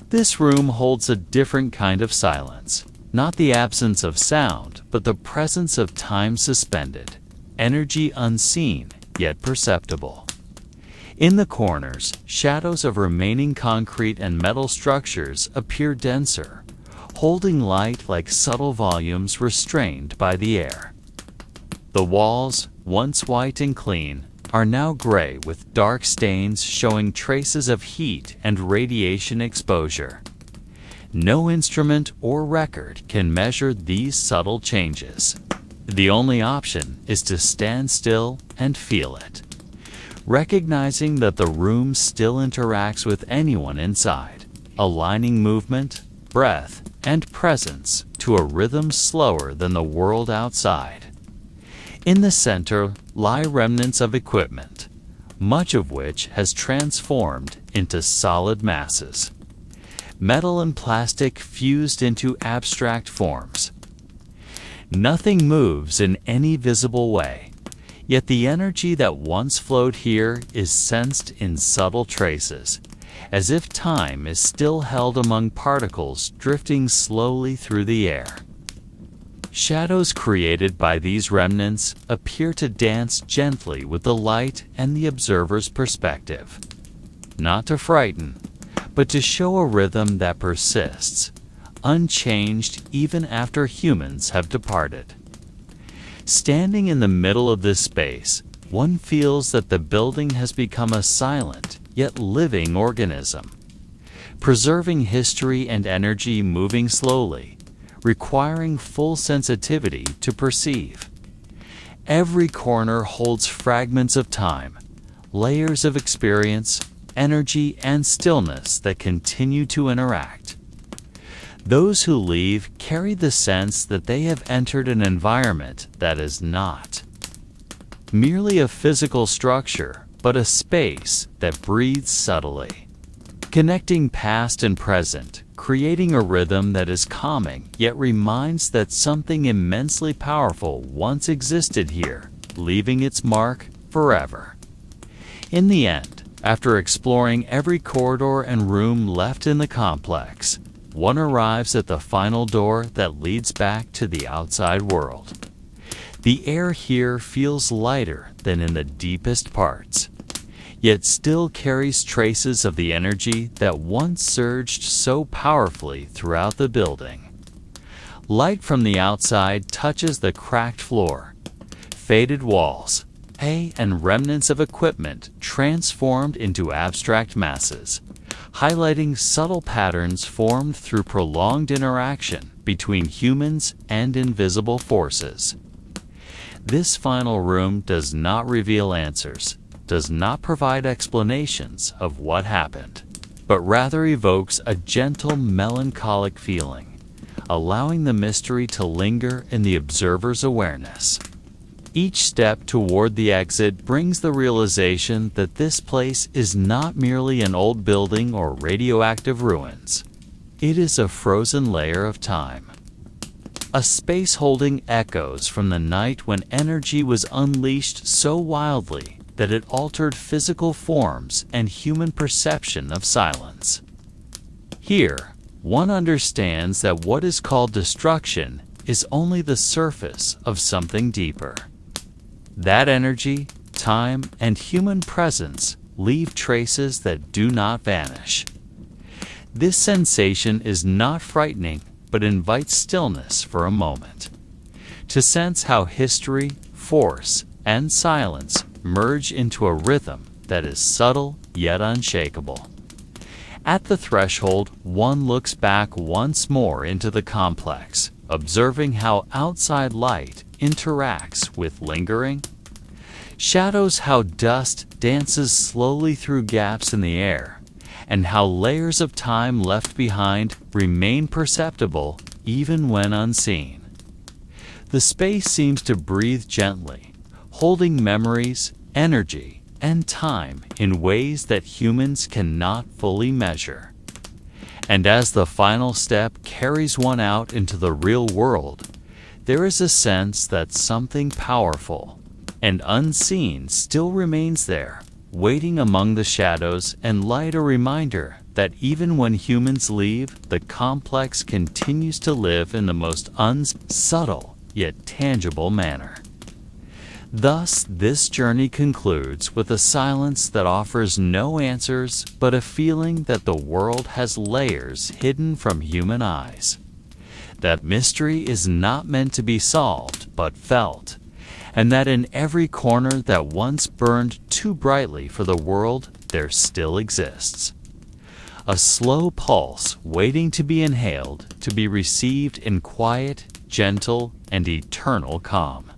This room holds a different kind of silence, not the absence of sound, but the presence of time suspended, energy unseen yet perceptible. In the corners, shadows of remaining concrete and metal structures appear denser, holding light like subtle volumes restrained by the air. The walls, once white and clean, are now gray with dark stains showing traces of heat and radiation exposure. No instrument or record can measure these subtle changes. The only option is to stand still and feel it, recognizing that the room still interacts with anyone inside, aligning movement, breath, and presence to a rhythm slower than the world outside. In the center lie remnants of equipment, much of which has transformed into solid masses. Metal and plastic fused into abstract forms. Nothing moves in any visible way, yet the energy that once flowed here is sensed in subtle traces, as if time is still held among particles drifting slowly through the air. Shadows created by these remnants appear to dance gently with the light and the observer's perspective, not to frighten, but to show a rhythm that persists, unchanged even after humans have departed. Standing in the middle of this space, one feels that the building has become a silent yet living organism, preserving history and energy moving slowly, requiring full sensitivity to perceive. Every corner holds fragments of time, layers of experience, energy, and stillness that continue to interact. Those who leave carry the sense that they have entered an environment that is not merely a physical structure, but a space that breathes subtly, connecting past and present, creating a rhythm that is calming yet reminds that something immensely powerful once existed here, leaving its mark forever. In the end, after exploring every corridor and room left in the complex, one arrives at the final door that leads back to the outside world. The air here feels lighter than in the deepest parts, yet still carries traces of the energy that once surged so powerfully throughout the building. Light from the outside touches the cracked floor, faded walls, and remnants of equipment transformed into abstract masses, highlighting subtle patterns formed through prolonged interaction between humans and invisible forces. This final room does not reveal answers, does not provide explanations of what happened, but rather evokes a gentle, melancholic feeling, allowing the mystery to linger in the observer's awareness. Each step toward the exit brings the realization that this place is not merely an old building or radioactive ruins. It is a frozen layer of time. A space holding echoes from the night when energy was unleashed so wildly that it altered physical forms and human perception of silence. Here, one understands that what is called destruction is only the surface of something deeper. That energy, time, and human presence leave traces that do not vanish. This sensation is not frightening, but invites stillness for a moment, to sense how history, force, and silence merge into a rhythm that is subtle yet unshakable. At the threshold, one looks back once more into the complex, observing how outside light interacts with lingering shadows, how dust dances slowly through gaps in the air, and how layers of time left behind remain perceptible even when unseen. The space seems to breathe gently, holding memories, energy, and time in ways that humans cannot fully measure. And as the final step carries one out into the real world, there is a sense that something powerful and unseen still remains there, waiting among the shadows and light, a reminder that even when humans leave, the complex continues to live in the most unsubtle yet tangible manner. Thus, this journey concludes with a silence that offers no answers, but a feeling that the world has layers hidden from human eyes. That mystery is not meant to be solved, but felt, and that in every corner that once burned too brightly for the world, there still exists a slow pulse waiting to be inhaled, to be received in quiet, gentle, and eternal calm.